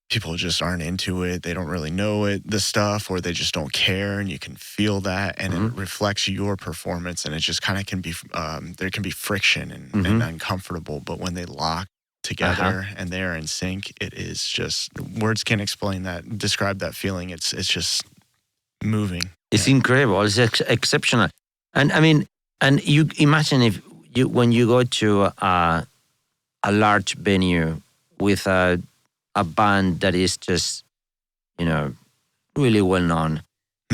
people just aren't into it, they don't really know the stuff, or they just don't care, and you can feel that, and it reflects your performance, and it just kind of can be there can be friction and uncomfortable, but when they lock together and they're in sync, it is just words can't explain that, describe that feeling. It's just moving. It's incredible. It's exceptional. And I mean, and you imagine when you go to a large venue with a band that is just really well known,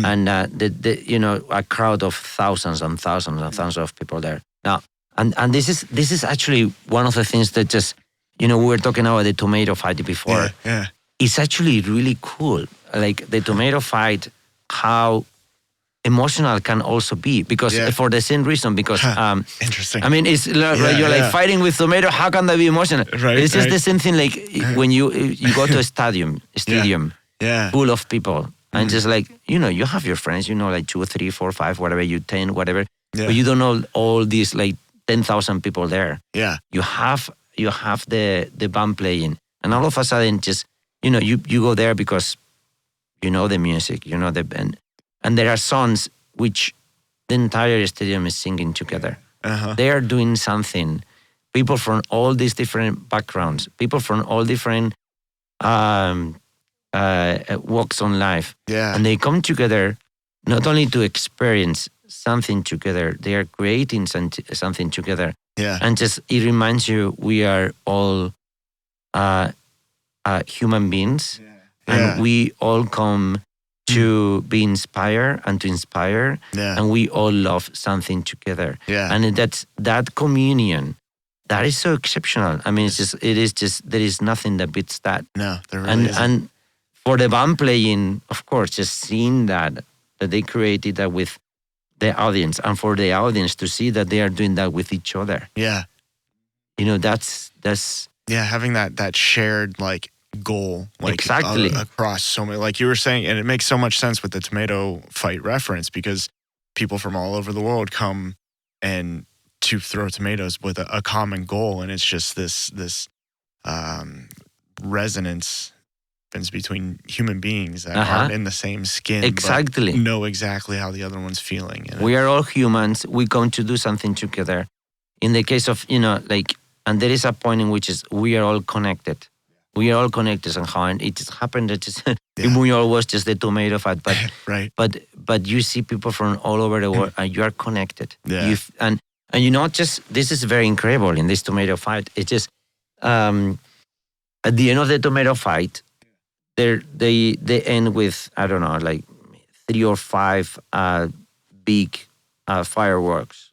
and a crowd of thousands and thousands and thousands of people there. Now, and this is actually one of the things that just we were talking about the tomato fight before. Yeah. It's actually really cool. Like the tomato fight, how emotional can also be, because for the same reason, because interesting. I mean, it's you're like fighting with tomato. How can that be emotional? Right, it's just the same thing. Like when you go to a stadium full of people, and just like you have your friends, like 2, 3, 4, 5, whatever, 10, whatever, but you don't know all these like 10,000 people there. Yeah, you have the band playing, and all of a sudden, just you go there because you know the music, the band. And there are songs which the entire stadium is singing together. They are doing something. People from all these different backgrounds, people from all different walks on life. Yeah. And they come together not only to experience something together, they are creating something together. Yeah. And just it reminds you we are all human beings. And we all come to be inspired and to inspire, and we all love something together. And that communion, that is so exceptional. I mean, it is just there is nothing that beats that. No, there really isn't. And for the band playing, of course, just seeing that they created that with the audience, and for the audience to see that they are doing that with each other. Yeah, that's having that shared like goal, like exactly across so many, like you were saying, and it makes so much sense with the tomato fight reference, because people from all over the world come and to throw tomatoes with a common goal, and it's just this resonance happens between human beings that aren't in the same skin, exactly, but know exactly how the other one's feeling. We are all humans. We come to do something together. In the case of, and there is a point in which is we are all connected. We are all connected somehow, and it just happened that just Buñuel was just the tomato fat, but right. But you see people from all over the world, and you are connected. Yeah. And just this is very incredible in this tomato fight. It's just at the end of the tomato fight, they end with, I don't know, like 3 or 5 big fireworks.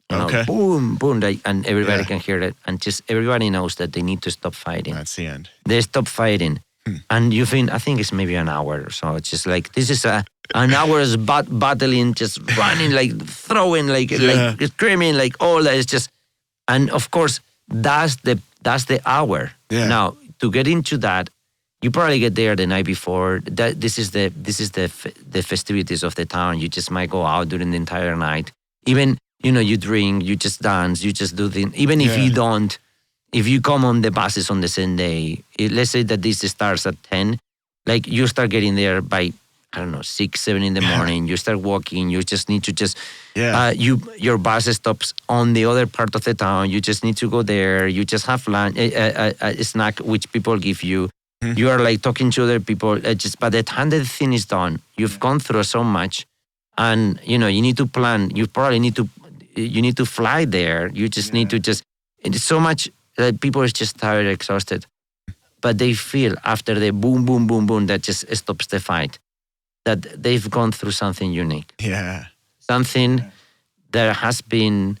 Boom, boom, and everybody can hear it, and just everybody knows that they need to stop fighting. That's the end. They stop fighting, and I think it's maybe an hour or so. It's just like this is an hour's battling, just running, like throwing, like screaming, like all that. It's just, and of course that's the hour. Yeah. Now to get into that, you probably get there the night before. This is the festivities of the town. You just might go out during the entire night. Even you drink, you just dance, you just do things. Even if you don't, if you come on the buses on the same day, let's say that this starts at 10, like you start getting there by, I don't know, 6, 7 in the morning. You start walking. You just need to your bus stops on the other part of the town. You just need to go there. You just have lunch, a snack which people give you. You are like talking to other people. Just by the time the thing is done, you've gone through so much, and you need to plan. You probably need to fly there. You just need to it's so much that people are just tired, exhausted, but they feel after the boom, boom, boom, boom that just stops the fight, that they've gone through something unique. Yeah, something that has been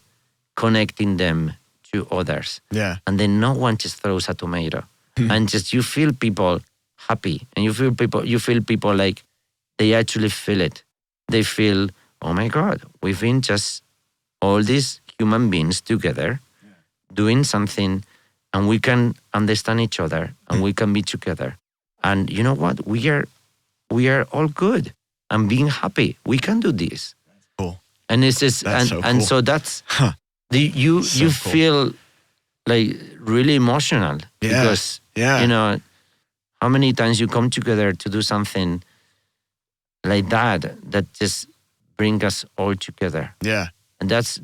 connecting them to others. Yeah, and then no one just throws a tomato. And just you feel people happy, and you feel people like they actually feel it. They feel, oh my God, we've been just all these human beings together doing something, and we can understand each other, and we can be together. And you know what? We are all good and being happy. We can do this. That's cool. And it's just and so that's you cool. feel like really emotional because how many times you come together to do something like that just bring us all together. Yeah. And that's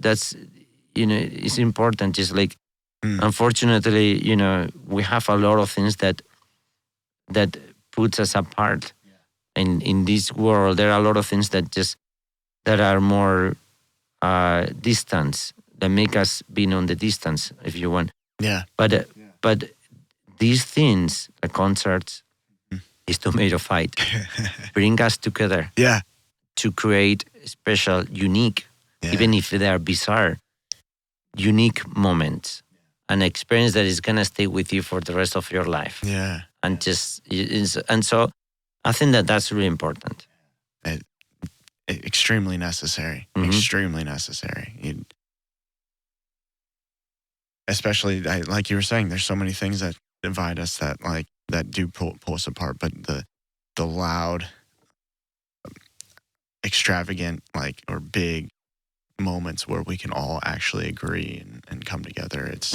it's important. Just like unfortunately, we have a lot of things that puts us apart. And in this world, there are a lot of things that are more distance, that make us being on the distance, if you want. Yeah. But these things, the concerts, is tomato fight, bring us together. Yeah. To create special, unique, even if they are bizarre, unique moments, an experience that is gonna stay with you for the rest of your life. Yeah. And so, I think that's really important. Extremely necessary. Extremely necessary. Especially, like you were saying, there's so many things that divide us that do pull us apart. But the loud, extravagant, or big moments where we can all actually agree and come together, it's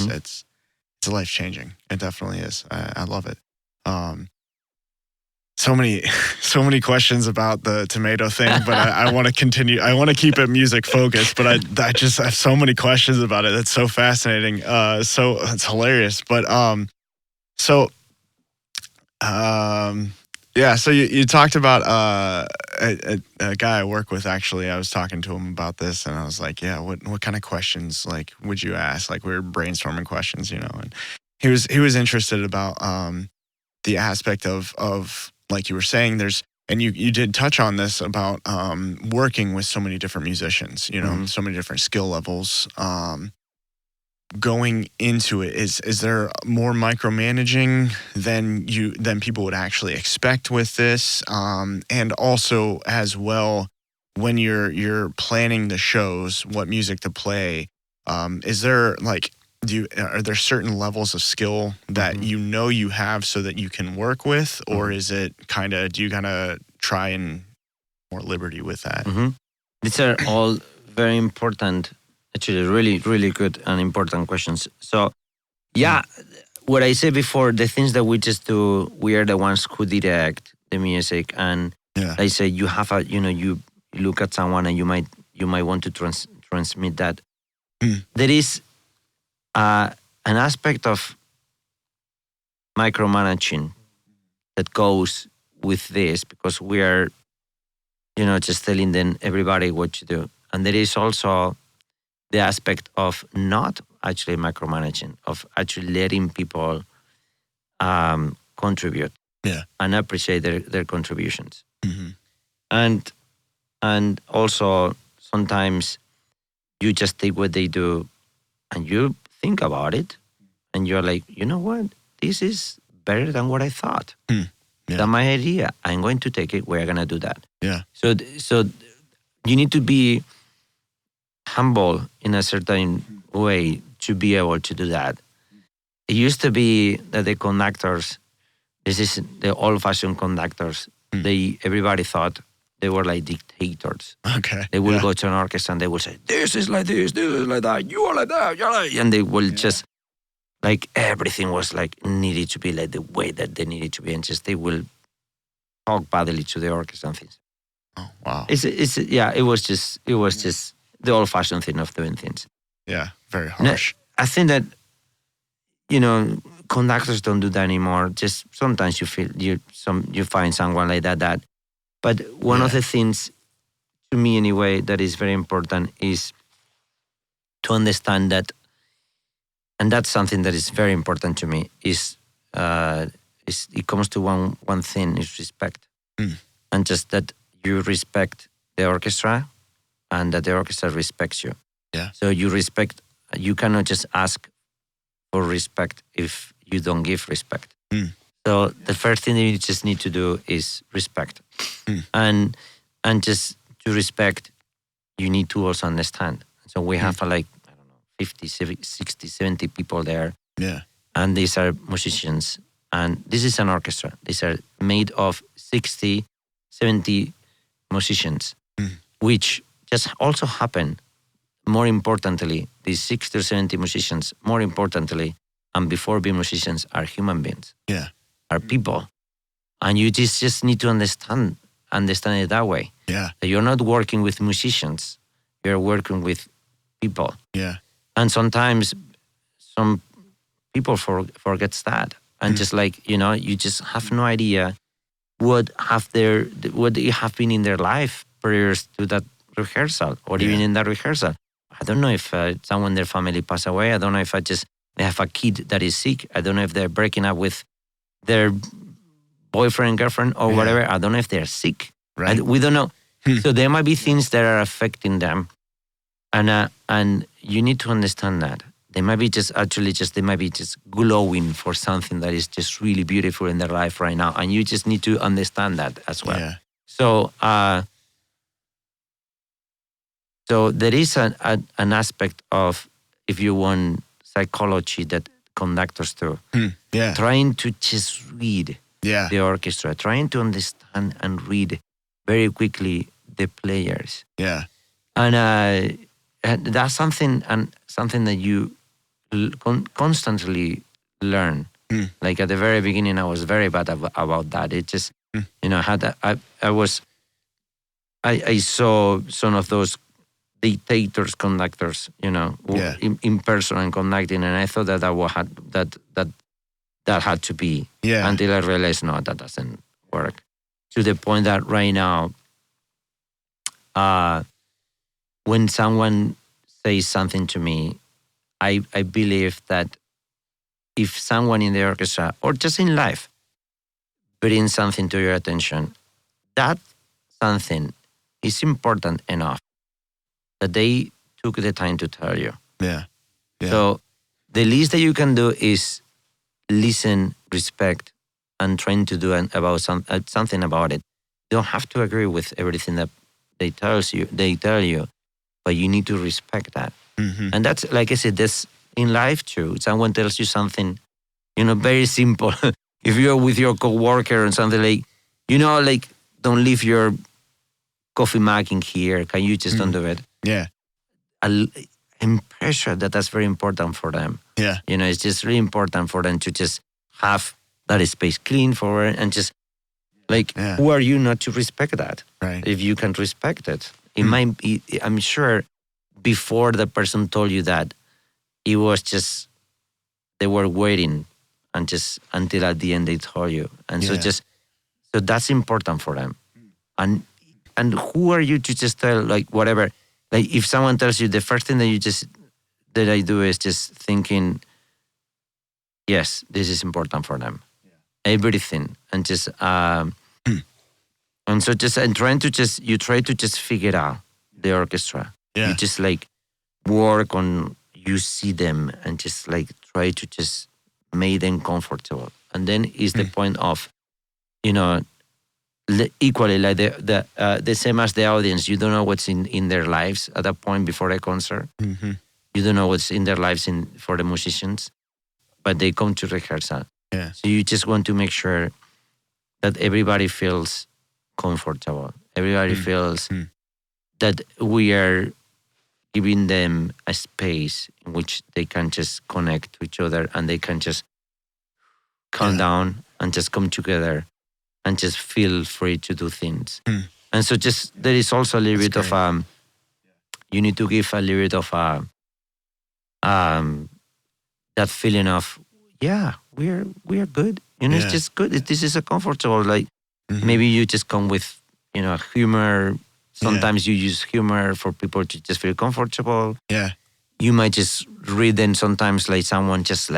life changing. It definitely is. I love it. So many questions about the tomato thing, but I want to continue. I want to keep it music focused, but I just have so many questions about it. That's so fascinating. So it's hilarious. But so you talked about a guy I work with. Actually, I was talking to him about this, and I was like, yeah, what kind of questions would you ask? We were brainstorming questions, and he was interested about the aspect of like you were saying, and you did touch on this about working with so many different musicians, so many different skill levels. Going into it, is there more micromanaging than people would actually expect with this? And also as well, when you're planning the shows, what music to play, is there are there certain levels of skill that you have so that you can work with, or is it do you try and more liberty with that? These are all very important, actually really, really good and important questions. So what I said before, the things that we just do, we are the ones who direct the music. And I say you have you look at someone and you might want to transmit that. There is an aspect of micromanaging that goes with this, because we are, just telling them everybody what to do. And there is also the aspect of not actually micromanaging, of actually letting people contribute and appreciate their contributions. And also sometimes you just take what they do and you think about it and you're like, you know what? This is better than what I thought. That's my idea. I'm going to take it. We're going to do that. Yeah. So you need to be humble in a certain way to be able to do that. It used to be that the conductors, this is the old-fashioned conductors, everybody thought they were like dictators. Okay. They will go to an orchestra and they will say, this is like this is like that, you are like that, you're like, and they will just, like, everything was like needed to be like the way that they needed to be, and just they will talk badly to the orchestra and things. Oh, wow. It was just the old-fashioned thing of doing things. Yeah, very harsh. I think that, conductors don't do that anymore. Just sometimes you find someone like that. But one of the things, to me anyway, that is very important is to understand that, and that's something that is very important to me, is it comes to one thing, is respect. And just that you respect the orchestra and that the orchestra respects you. Yeah. So you cannot just ask for respect if you don't give respect. So the first thing that you just need to do is respect. And just to respect, you need to also understand. So we have 50, 60, 70 people there. Yeah. And these are musicians. And this is an orchestra. These are made of 60, 70 musicians, which just also happen. More importantly, these 60 or 70 musicians, more importantly, and before being musicians, are human beings. Yeah. Are people. And you just need to understand it that way. Yeah. That you're not working with musicians, you're working with people. Yeah. And sometimes some people forgets that. And just you just have no idea what they have been in their life prior to that rehearsal, or even in that rehearsal. I don't know if someone in their family passed away. I don't know if they have a kid that is sick. I don't know if they're breaking up with their boyfriend, girlfriend, or whatever. I don't know if they're sick. Right. We don't know. So there might be things that are affecting them. And you need to understand that. They might be just glowing for something that is just really beautiful in their life right now. And you just need to understand that as well. Yeah. So there is an aspect of, if you want, psychology that conductors do. Trying to just read the orchestra, trying to understand and read very quickly the players. Yeah. And that's something that you constantly learn. Like at the very beginning, I was very bad about that. It just, I saw some of those dictators, conductors, in person and conducting, and I thought that had to be, until I realized, no, that doesn't work. To the point that right now, when someone says something to me, I believe that if someone in the orchestra, or just in life, brings something to your attention, that something is important enough that they took the time to tell you. Yeah. So the least that you can do is listen, respect, and trying to do something about it. You don't have to agree with everything that they tell you, but you need to respect that. And that's, like I said, that's in life too. Someone tells you something, very simple. If you're with your coworker and something like, don't leave your coffee mug in here. Can you just don't do it? Yeah. I'm pretty sure that that's very important for them. Yeah. It's just really important for them to just have that space clean for it, and just who are you not to respect that? Right. If you can respect it, I'm sure before the person told you that, it was just they were waiting and just until at the end they told you, and so that's important for them. And who are you to just tell whatever? If someone tells you, the first thing that I do is just thinking, yes, this is important for them. Everything, and just and so just and trying to you try to just figure out the orchestra. Yeah. You just work on, you see them and just try to just make them comfortable, and then is the point of equally the same as the audience. You don't know what's in their lives at that point before a concert. Mm-hmm. You don't know what's in their lives for the musicians, but they come to rehearsal. Yeah. So you just want to make sure that everybody feels comfortable. Everybody feels that we are giving them a space in which they can just connect to each other, and they can just calm down and just come together and just feel free to do things. And so just there is also a little bit of you need to give a little bit of that feeling of we are good. It's just good. This is a comfortable maybe you just come with humor. Sometimes you use humor for people to just feel comfortable. Yeah. You might just read them sometimes someone just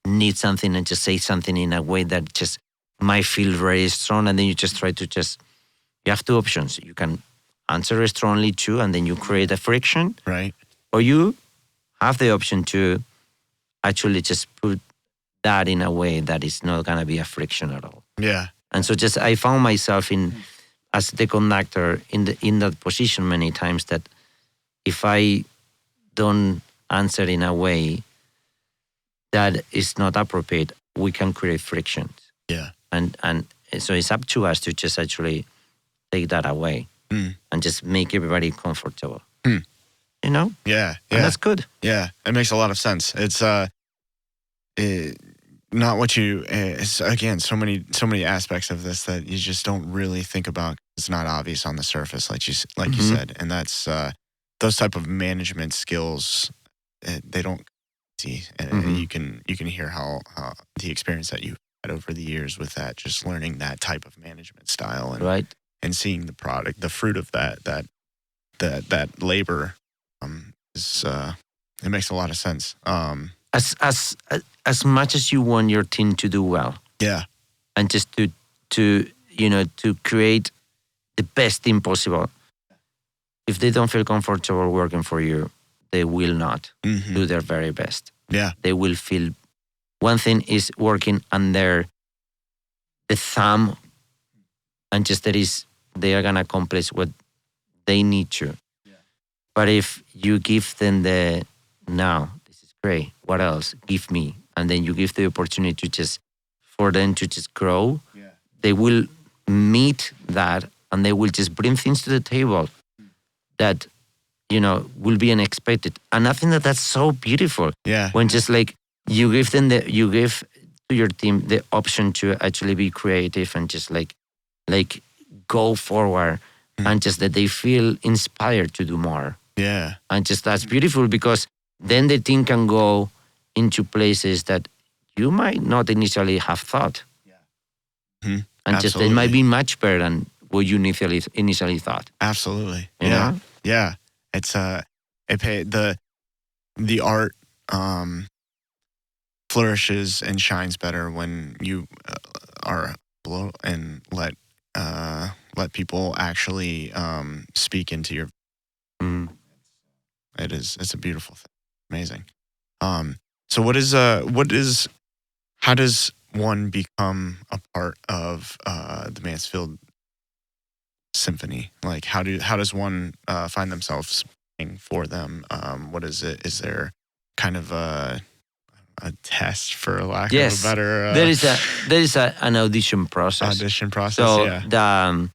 needs something and just say something in a way that just might feel very strong, and then you just try to you have two options. You can answer strongly too, and then you create a friction. Right. Or you have the option to actually just put that in a way that is not going to be a friction at all. Yeah. And so I found myself as the conductor in that position many times, that if I don't answer in a way that is not appropriate, we can create frictions. Yeah. And so it's up to us to just actually take that away and just make everybody comfortable. Yeah. Yeah. And that's good. Yeah. It makes a lot of sense. It's not what you. It's again so many aspects of this that you just don't really think about. It's not obvious on the surface, like you said, and that's those type of management skills. They don't see, and you can hear how the experience that you had over the years with that, just learning that type of management style, and and seeing the product, the fruit of that labor, is it makes a lot of sense. As much as you want your team to do well, and just to create the best team possible, if they don't feel comfortable working for you, they will not do their very best. Yeah, they will feel. One thing is working under the thumb, and just they are gonna accomplish what they need to. But if you give them no, this is great, what else? Give me. And then you give the opportunity for them to just grow. They will meet that, and they will just bring things to the table that, will be unexpected. And I think that's so beautiful. Yeah. When just you give to your team the option to actually be creative and just go forward, and just that they feel inspired to do more. Yeah. And just that's beautiful, because then the team can go into places that you might not initially have thought. And Absolutely. just it might be much better than what you initially thought. Absolutely. You know? Yeah. It's the art flourishes and shines better when you are below and let people actually speak into your. It's a beautiful thing. Amazing. So how does one become a part of the Mansfield Symphony? How does one find themselves playing for them? What is it? Is there kind of a test, for lack of a better? There is an audition process. So the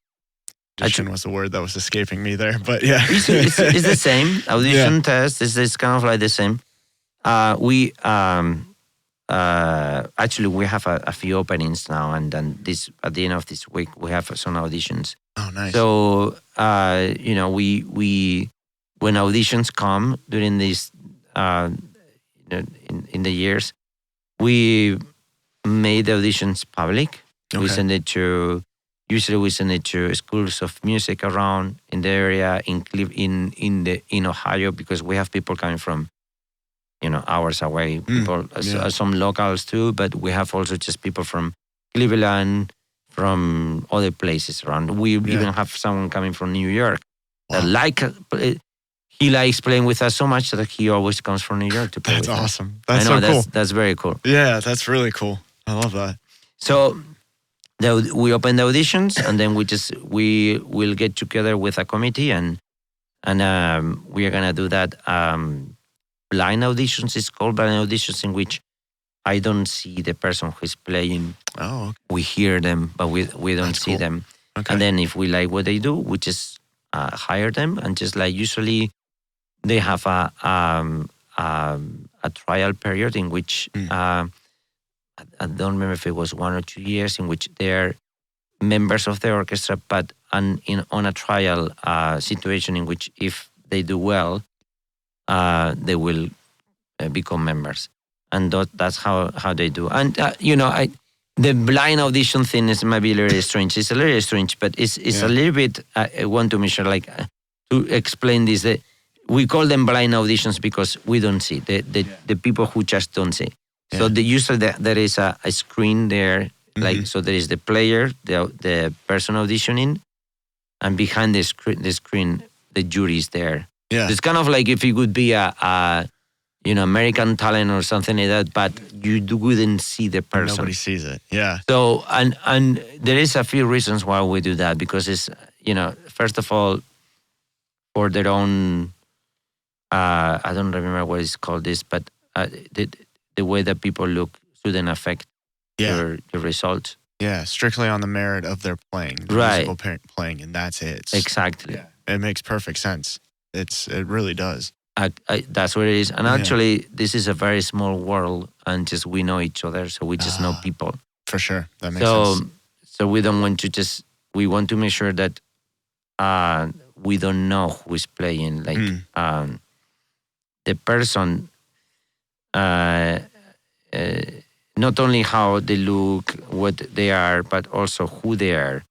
audition was the word that was escaping me there, but yeah, it's the same audition test. It's kind of like the same. We actually we have a few openings now, and then this at the end of this week we have some auditions. Oh, nice. So we when auditions come during this in the years, we made the auditions public. Okay. We send it to usually we send it to schools of music around in the area in Ohio, because we have people coming from hours away. People, some locals too, but we have also just people from Cleveland, from other places around. We even have someone coming from New York. That he likes playing with us so much that he always comes from New York to play. That's with awesome. us. That's so cool. That's very cool. Yeah, that's really cool. I love that. So we open the auditions, and then we will get together with a committee, and we are gonna do that. Blind auditions is called blind auditions, in which I don't see the person who's playing. Oh, okay. We hear them, but we don't see them. Okay. And then if we like what they do, we just hire them, and just like usually they have a trial period in which I don't remember if it was 1 or 2 years, in which they're members of the orchestra, but on a trial situation in which if they do well, they will become members, and that's how they do. And the blind audition thing is maybe a little strange. It's a little strange, but it's a little bit. I want to measure to explain this. We call them blind auditions because we don't see the people who just don't see. Yeah. So usually there is a screen there, so there is the player, the person auditioning, and behind the screen the jury is there. Yeah. It's kind of like if it would be a American Talent or something like that, but you wouldn't see the person. Nobody sees it. Yeah. So and there is a few reasons why we do that, because it's first of all, for their own. I don't remember what it's called but the way that people look shouldn't affect your results. Yeah, strictly on the merit of their playing, musical playing, and that's it. Exactly. It makes perfect sense. It really does. That's what it is. And actually, this is a very small world, and just we know each other, so we just know people. For sure, that makes sense. So we don't want to we want to make sure that we don't know who is playing. The person, not only how they look, what they are, but also who they are.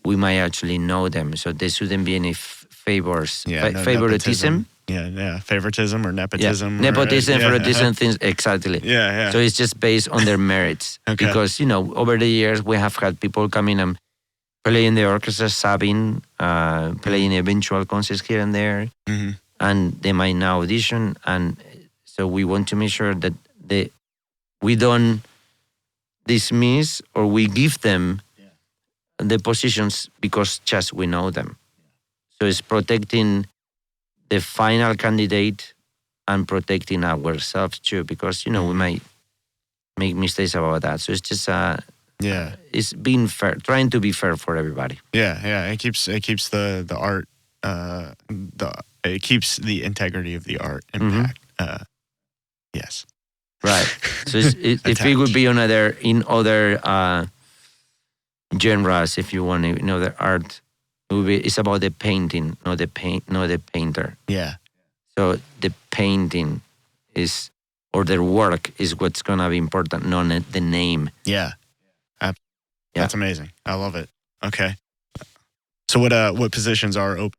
We might actually know them, so there shouldn't be any favors. Favoritism. Yeah, favoritism or nepotism. Yeah. Nepotism, favoritism, things, exactly. Yeah. So it's just based on their merits. Okay. Because, over the years, we have had people come in and play in the orchestra, subbing, playing eventual concerts here and there, and they might now audition. And so we want to make sure that we don't dismiss, or we give them the positions because just we know them. So it's protecting the final candidate and protecting ourselves too, because we might make mistakes about that. So it's just it's being fair, trying to be fair for everybody. Yeah. It keeps the art it keeps the integrity of the art intact. Yes. Right. So if it would be in other genres, if you want to know the art, it's about the painting, not the painter. Yeah. So the painting is, or their work is what's gonna be important, not the name. Yeah. That's amazing. I love it. Okay. So what positions are open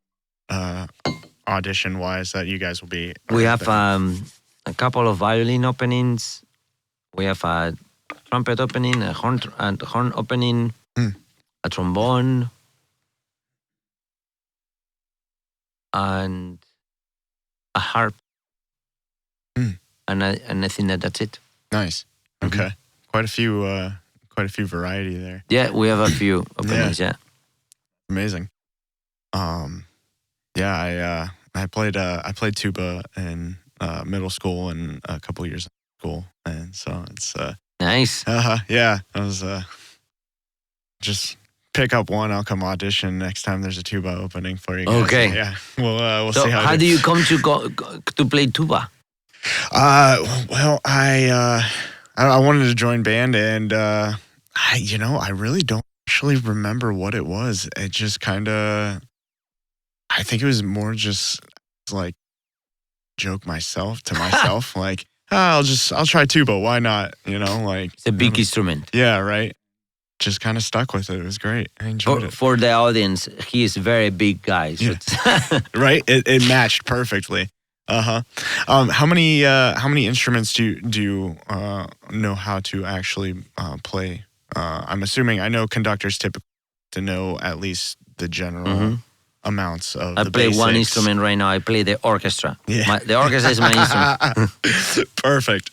audition wise that you guys will be? We have a couple of violin openings. We have a trumpet opening, a horn opening, a trombone, and a harp. And I think that's it. Nice. Okay. Quite a few variety there. Yeah, we have a few openings. Yeah. Amazing. I played tuba in middle school and a couple of years in school, and so it's nice. Yeah, I was just pick up one. I'll come audition next time there's a tuba opening for you guys. Okay. Yeah, we'll so see how do you come to play tuba? Well, I wanted to join band, and I really don't actually remember what it was. It just kind of, I think it was more just like joke myself to myself, like, I'll try tuba. Why not? Like It's a big instrument. yeah, right. Just kind of stuck with it. It was great. I enjoyed it. For the audience, he is very big guy. So Yeah. Right? It matched perfectly. Uh-huh. How many instruments do you know how to actually play? I'm assuming I know conductors typically to know at least the general amounts of I the play one basics. instrument right now. I play the orchestra. Yeah. The orchestra is my instrument. Perfect.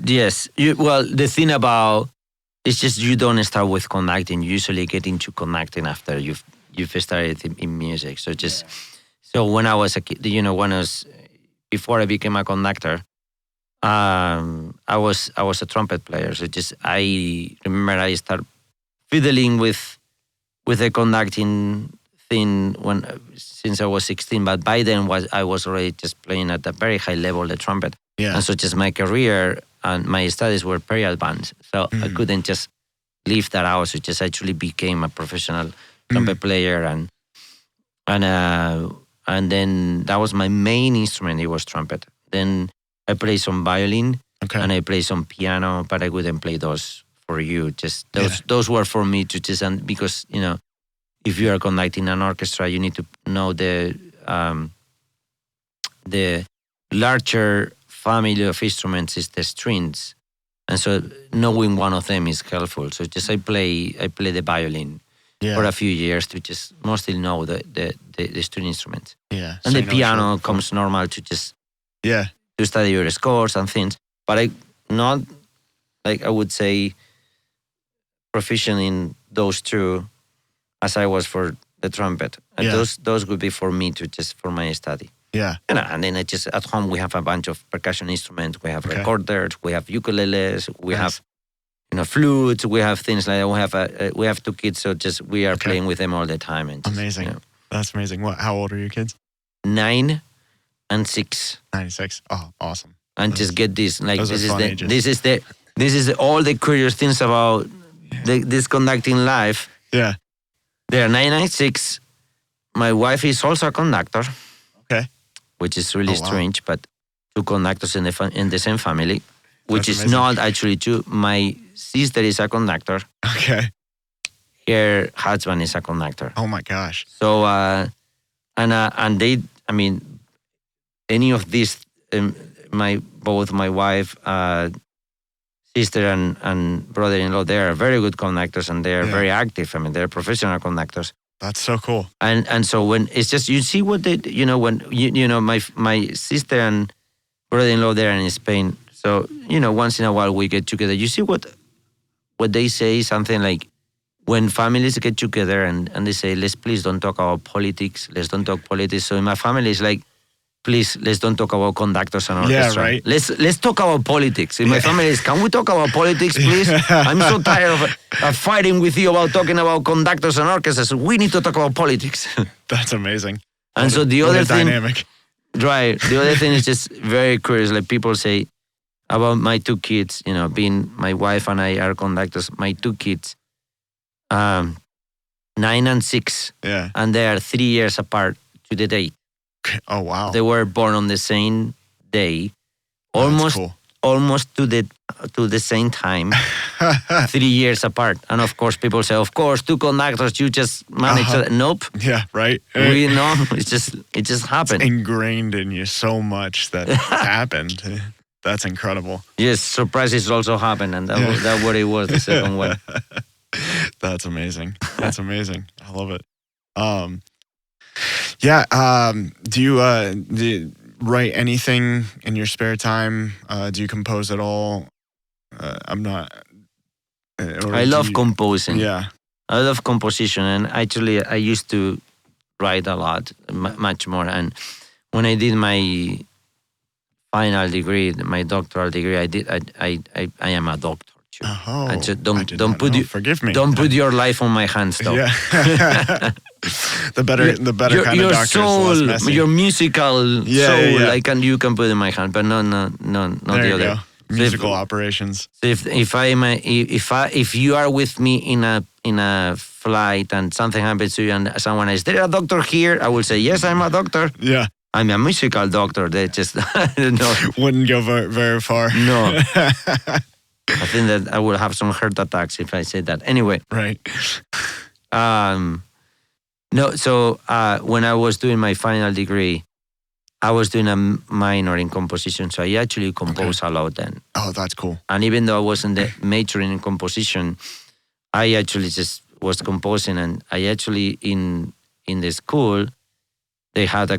Yes. Well, the thing about it's just you don't start with conducting. You usually get into conducting after you've started in music. So so when I was a kid, before I became a conductor, I was a trumpet player. So I remember I started fiddling with the conducting thing since I was 16. But by then I was already just playing at a very high level the trumpet. Yeah. And so just my career and my studies were very advanced. So I couldn't just leave that out. So just actually became a professional trumpet player and then that was my main instrument. It was trumpet. Then I played some violin and I played some piano, but I couldn't play those for you. Just those were for me to just because if you are conducting an orchestra, you need to know the larger family of instruments is the strings, and so knowing one of them is helpful. So just I play the violin for a few years to just mostly know the string instruments. Yeah. And the piano comes normal to just to study your scores and things. But I not like I would say proficient in those two as I was for the trumpet. And those would be for me for my study. Yeah. And then at home we have a bunch of percussion instruments. We have recorders, we have ukuleles, we have flutes, we have things like that. We have two kids, so we are playing with them all the time. And amazing. That's amazing. How old are your kids? 9 and 6. 9 and 6. Oh, awesome. And just get this. Like this is all the curious things about this conducting life. Yeah. They are 9 and 6. My wife is also a conductor. Okay. Which is really strange, but two conductors in the same family, which That's is amazing. not actually true. My sister is a conductor. Okay. Her husband is a conductor. Oh my gosh. So and they, I mean, any of these, both my wife, sister and brother-in-law, they are very good conductors and they are very active. I mean, they're professional conductors. That's so cool. And so when it's just you see what they when my sister and brother-in-law there in Spain. So once in a while we get together. You see what they say, something like when families get together and they say, please don't talk about politics. Let's don't talk politics. So in my family it's like, please let's don't talk about conductors and orchestra. Yeah, right. Let's talk about politics. In my family is, can we talk about politics, please? I'm so tired of fighting with you about talking about conductors and orchestras. We need to talk about politics. That's amazing. And so the other thing, dynamic. Right. The other thing is just very curious. Like people say about my two kids, being my wife and I are conductors. My two kids, 9 and 6. Yeah. And they are 3 years apart to the date. Oh wow. They were born on the same day, almost to the same time, 3 years apart. And of course, people say, of course, two conductors, you just manage that. Nope. Yeah, right. We know it just happened. It's ingrained in you so much that happened. That's incredible. Yes, surprises also happen, and that's what it was, the second one. That's amazing. That's amazing. I love it. Do you write anything in your spare time? Do you compose at all? I'm not. I love composing. Yeah. I love composition, and actually, I used to write a lot, much more. And when I did my final degree, my doctoral degree, I am a doctor teacher. Oh, and so forgive me. Don't put your life on my hands, though. Yeah. the better kind of doctor soul, is the less messy. your musical soul, you can put in my hand, but no, not there the you other. Go. Musical operations. If you are with me in a flight and something happens to you and someone is there a doctor here, I will say yes, I'm a doctor. Yeah, I'm a musical doctor. They just no. Wouldn't go very far. No. I think that I will have some heart attacks if I say that. Anyway. Right. No. So when I was doing my final degree, I was doing a minor in composition, so I actually composed a lot then. Oh, that's cool. And even though I wasn't majoring in composition, I actually just was composing. And I actually, in the school, they had a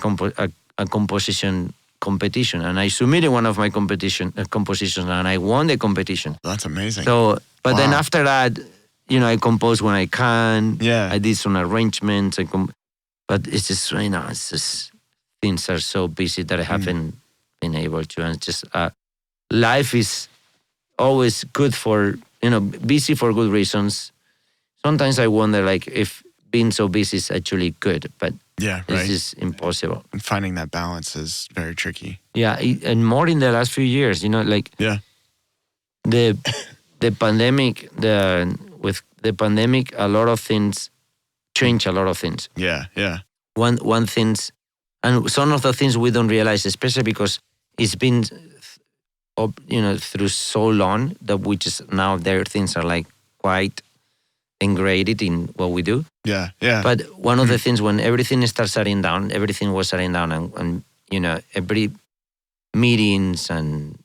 composition competition. And I submitted one of my compositions, and I won the competition. That's amazing. So, but then after that, I compose when I can. Yeah. I did some arrangements. But it's just right now, it's just... things are so busy that I haven't been able to. And it's just life is always good busy for good reasons. Sometimes I wonder, if being so busy is actually good, but it's just impossible. And finding that balance is very tricky. Yeah, and more in the last few years, the pandemic, with the pandemic, a lot of things change. A lot of things. Yeah, yeah. One things. And some of the things we don't realize, especially because it's been, through so long that we just now their things are quite ingrained in what we do. Yeah, yeah. But one of the things when everything starts shutting down, everything was shutting down, and every meetings and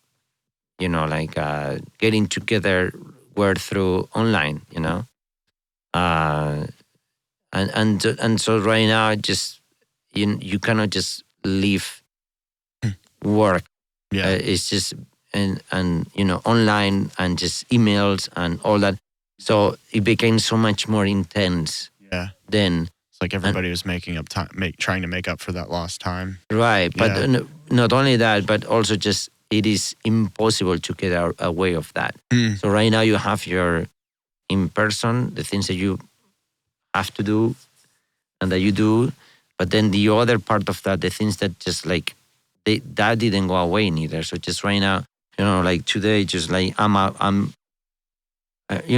getting together were through online. And so right now just. You cannot just leave work. Yeah, it's just and online and just emails and all that. So it became so much more intense. Yeah. Then it's like everybody was making up time, trying to make up for that lost time. Right, but not only that, but also just it is impossible to get away of that. So right now you have your in person, the things that you have to do and that you do. But then the other part of that, the things that just that didn't go away neither. So just right now, today, just I'm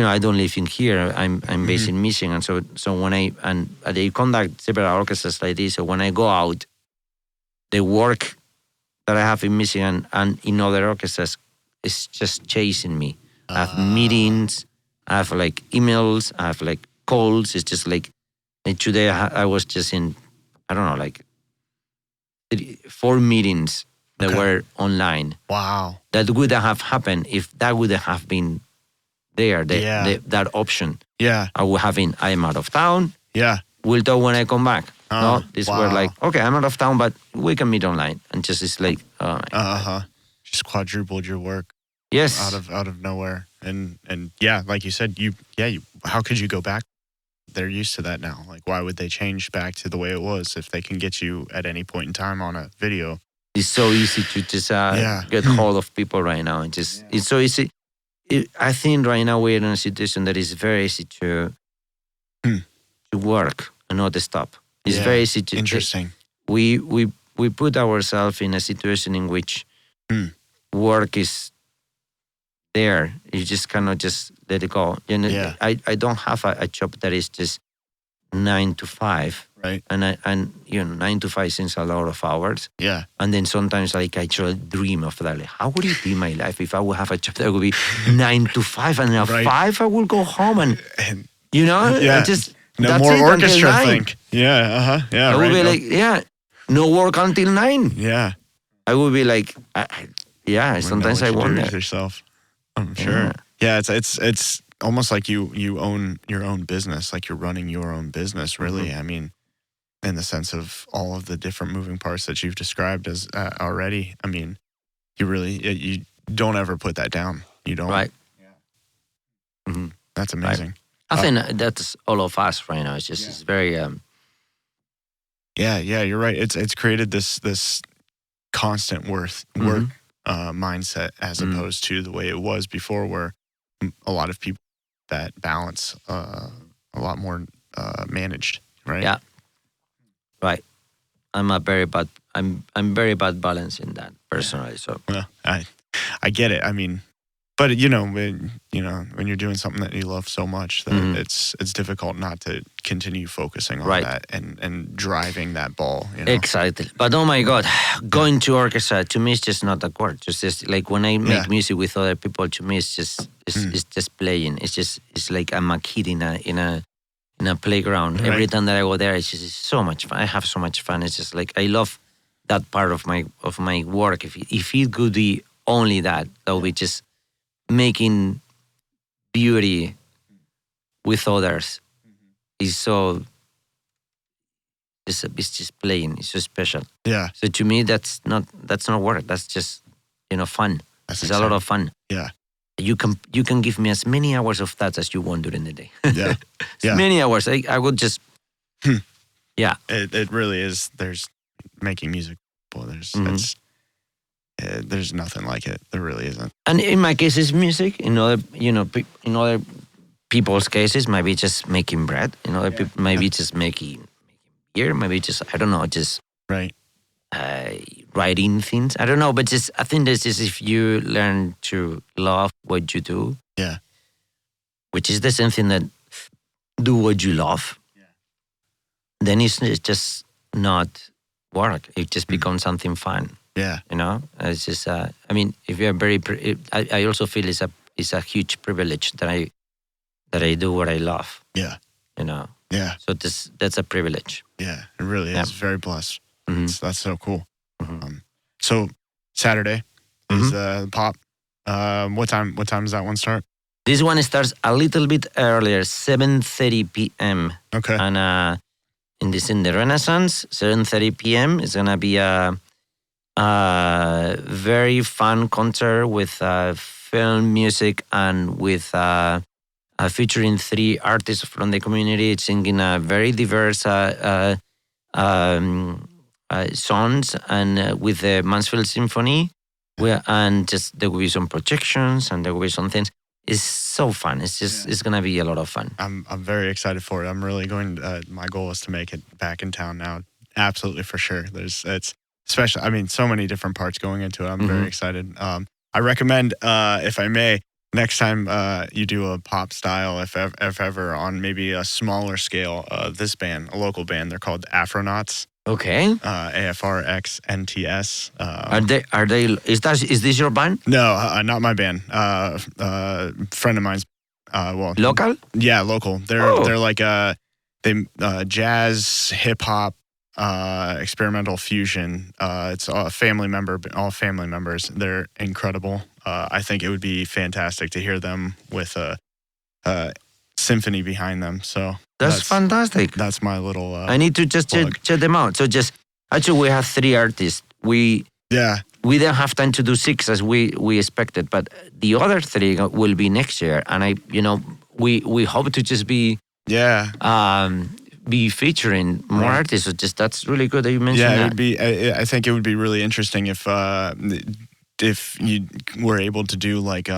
I don't live in here. I'm based in Michigan. So when they conduct several orchestras like this. So when I go out, the work that I have in Michigan and in other orchestras is just chasing me. I have meetings, I have emails, I have calls. It's just today I was just in. I don't know, 4 meetings that were online. Wow. That would have happened if that would have been there, that option. Yeah. I would have been, I'm out of town. Yeah. We'll talk when I come back. No, these were okay, I'm out of town, but we can meet online. And just it's oh my God. Just quadrupled your work. Yes. Out of nowhere. And yeah, like you said, how could you go back? They're used to that now. Why would they change back to the way it was if they can get you at any point in time on a video? It's so easy to just get hold of people right now. And just it's so easy. I think right now we're in a situation that is very easy to work and not to stop. It's very easy to. Interesting. We put ourselves in a situation in which work is there. You just cannot just let it go. I don't have a job that is just 9 to 5. Right. And 9 to 5 seems a lot of hours. Yeah. And then sometimes I actually dream of that. How would it be my life if I would have a job that would be 9 to 5 and at 5 I will go home and just no more orchestra think. Yeah. Yeah. I would be no work until 9. Yeah. I would be sometimes I wonder. With yourself. I'm sure. Yeah, it's almost like you own your own business, like you're running your own business, really. I mean, in the sense of all of the different moving parts that you've described as already. I mean, you don't ever put that down. You don't. Right. Yeah. Mm-hmm. That's amazing. Right. I think that's all of us right now. It's just it's very. Yeah, you're right. It's created this constant work mindset as opposed to the way it was before, where a lot of people that balance a lot more managed, right? Yeah, right. I'm very bad balance in that personally. So Well, I get it. I mean, but when you're doing something that you love so much, that it's difficult not to continue focusing on that and driving that ball. Exactly. But oh my God, going to orchestra to me is just not a chord. Just like when I make music with other people, to me it's just playing. It's like I'm a kid in a playground. Right. Every time that I go there, it's so much fun. I have so much fun. It's just like I love that part of my work. If it could be only that would be just making beauty with others. Is so. It's just playing. It's so special. Yeah. So to me, that's not work. That's just fun. It's a lot of fun. Yeah. You can give me as many hours of that as you want during the day. Yeah. Yeah. Many hours. I would just. Yeah. It really is. There's making music. Well, there's nothing like it. There really isn't. And in my case, it's music. In other people's cases, maybe just making bread. People maybe just making beer. Maybe just I don't know. Just right. Writing things. I don't know, but I think this is if you learn to love what you do. Yeah. Which is the same thing that do what you love. Yeah. Then it's just not work. It just becomes something fun. Yeah. It's just. I mean, if you're very, I also feel it's a huge privilege that I do what I love. Yeah. Yeah. So that's a privilege. Yeah, it really is. Very blessed. That's so cool. Mm-hmm. So Saturday is the pop. What time does that one start? This one starts a little bit earlier, 7:30 p.m. Okay. And in the Renaissance, 7:30 p.m. is gonna be a very fun concert with film music and with featuring 3 artists from the community singing very diverse songs and with the Mansfield Symphony. And just there will be some projections and there will be some things. It's so fun. It's just it's gonna be a lot of fun. I'm very excited for it. I'm really going. My goal is to make it back in town now. Absolutely for sure. It's special. I mean, so many different parts going into it. I'm very excited. I recommend, if I may, next time you do a pop style, if ever on maybe a smaller scale, this band, a local band, they're called Afronauts. Okay. AFRXNTS. Are they? Is this your band? No, not my band. Friend of mine's. Local? Yeah, local. They're like jazz, hip hop, experimental fusion. It's all family members. They're incredible. I think it would be fantastic to hear them with a symphony behind them. So that's fantastic. That's my little. I need to just check them out. So actually, we have 3 artists. We didn't have time to do 6 as we expected, but the other 3 will be next year. And we hope to just be be featuring more artists. So that's really good that you mentioned that. It would be. I think it would be really interesting if you were able to do like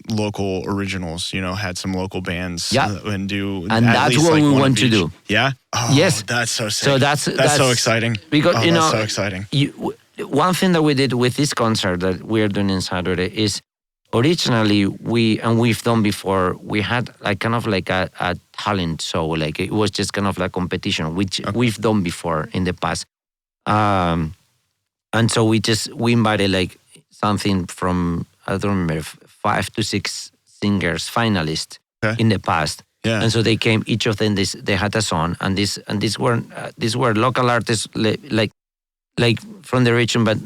local originals, had some local bands and do. And that's what we want to do. Yeah. Oh, yes. That's so sick. So that's so exciting. Because that's so exciting. One thing that we did with this concert that we're doing on Saturday is originally we've done before, we had like kind of like a talent show. Like it was just kind of like competition, which we've done before in the past. And so we invited like something from, I don't remember, 5 to 6 singers, finalists in the past. Yeah. And so they came, each of them, they had a song, and these were local artists like from the region, but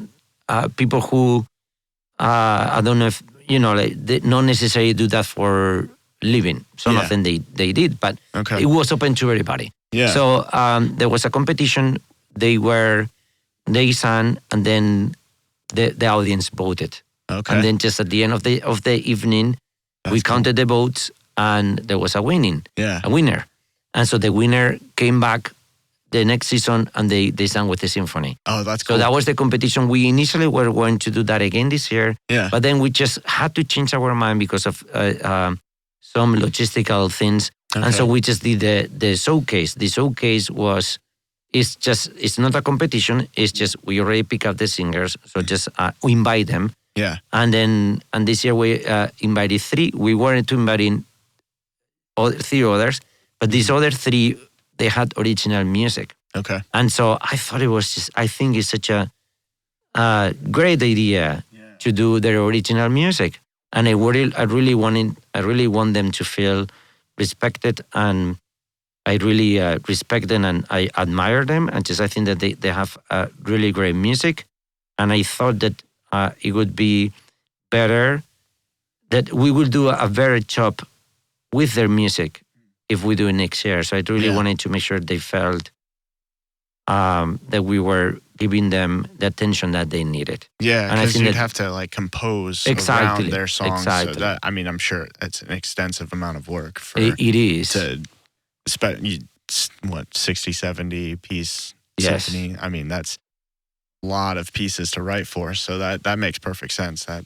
people who I don't know if they not necessarily do that for living. Some of them they did, but it was open to everybody. Yeah. So there was a competition. They sang, and then the audience voted. Okay. And then just at the end of the evening, we counted the votes, and there was a winner. And so the winner came back the next season, and they sang with the symphony. Oh, that's cool. So that was the competition. We initially were going to do that again this year, but then we just had to change our mind because of some logistical things. Okay. And so we just did the showcase. The showcase it's not a competition. It's just we already pick up the singers. So just we invite them. Yeah. And this year we invited 3. We wanted to invite in 3 others, but these other 3, they had original music. Okay. And so I thought I think it's such a great idea to do their original music. And I really want them to feel respected, and I really respect them and I admire them. And I think that they have really great music. And I thought that it would be better that we will do a better job with their music if we do it next year. So I really wanted to make sure they felt that we were giving them the attention that they needed. Yeah, because you'd have to like compose around their songs. Exactly. So that, I mean, I'm sure it's an extensive amount of work for it is. To, what, 60, 70 piece symphony? I mean, that's a lot of pieces to write for. So that makes perfect sense. That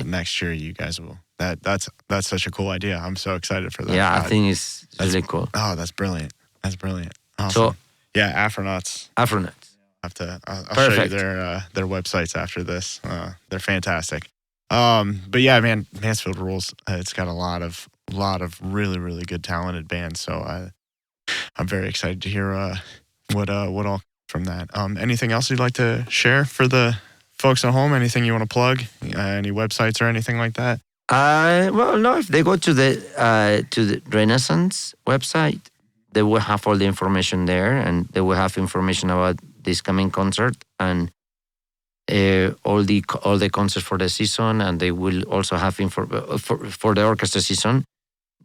next year you guys will. That's such a cool idea. I'm so excited for that. Yeah, I think it's really cool. Oh, that's brilliant. That's brilliant. Awesome. So, yeah, Afronauts. I'll show you their websites after this. They're fantastic. But yeah, man, Mansfield rules. It's got a lot of really, really good talented bands. So I'm very excited to hear what all from that. Anything else you'd like to share for the folks at home? Anything you want to plug? Any websites or anything like that? Well, no. If they go to the Renaissance website, they will have all the information there, and they will have information about this coming concert and all the concerts for the season. And they will also have for the orchestra season.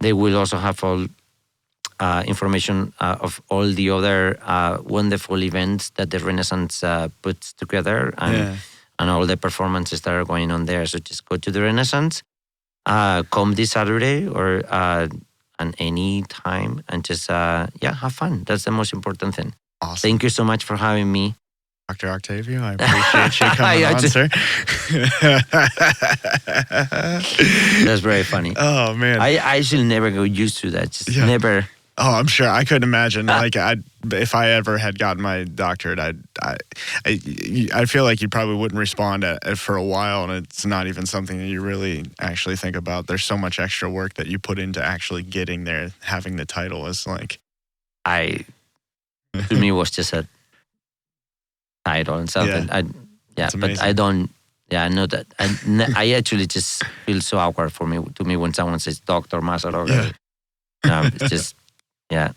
They will also have all information of all the other wonderful events that the Renaissance puts together, and all the performances that are going on there. So just go to the Renaissance, come this Saturday or at any time, and just have fun. That's the most important thing. Awesome. Thank you so much for having me, Dr. Octavio. I appreciate you coming on, sir. That's very funny. Oh man, I actually never got used to that. Just never. Oh, I'm sure. I couldn't imagine. Like, if I ever had gotten my doctorate, I feel like you probably wouldn't respond for a while, and it's not even something that you really actually think about. There's so much extra work that you put into actually getting there. Having the title is like, to me, was just a title and something. But I don't. Yeah, I know that. I actually just feel so awkward to me when someone says Dr. Más-Arocas. It's just. Yeah.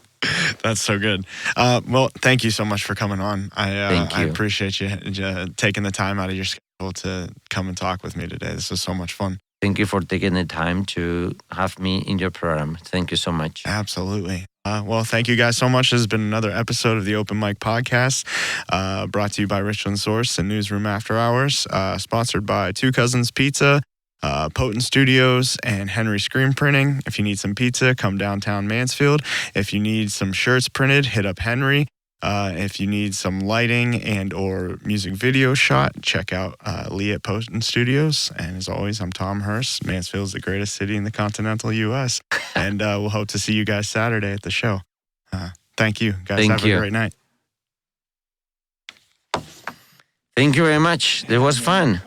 That's so good. Well, thank you so much for coming on. Thank you. I appreciate you taking the time out of your schedule to come and talk with me today. This was so much fun. Thank you for taking the time to have me in your program. Thank you so much. Absolutely. Well, thank you guys so much. This has been another episode of the Open Mic Podcast, brought to you by Richland Source and Newsroom After Hours, sponsored by Two Cousins Pizza, Potent Studios, and Henry Screen Printing. If you need some pizza, come downtown Mansfield. If you need some shirts printed, hit up Henry. If you need some lighting and or music video shot, check out Lee at Potent Studios. And as always, I'm Tom Hirst. Mansfield is the greatest city in the continental U.S. And we'll hope to see you guys Saturday at the show. Thank you. Guys, have a great night. Thank you very much. It was fun.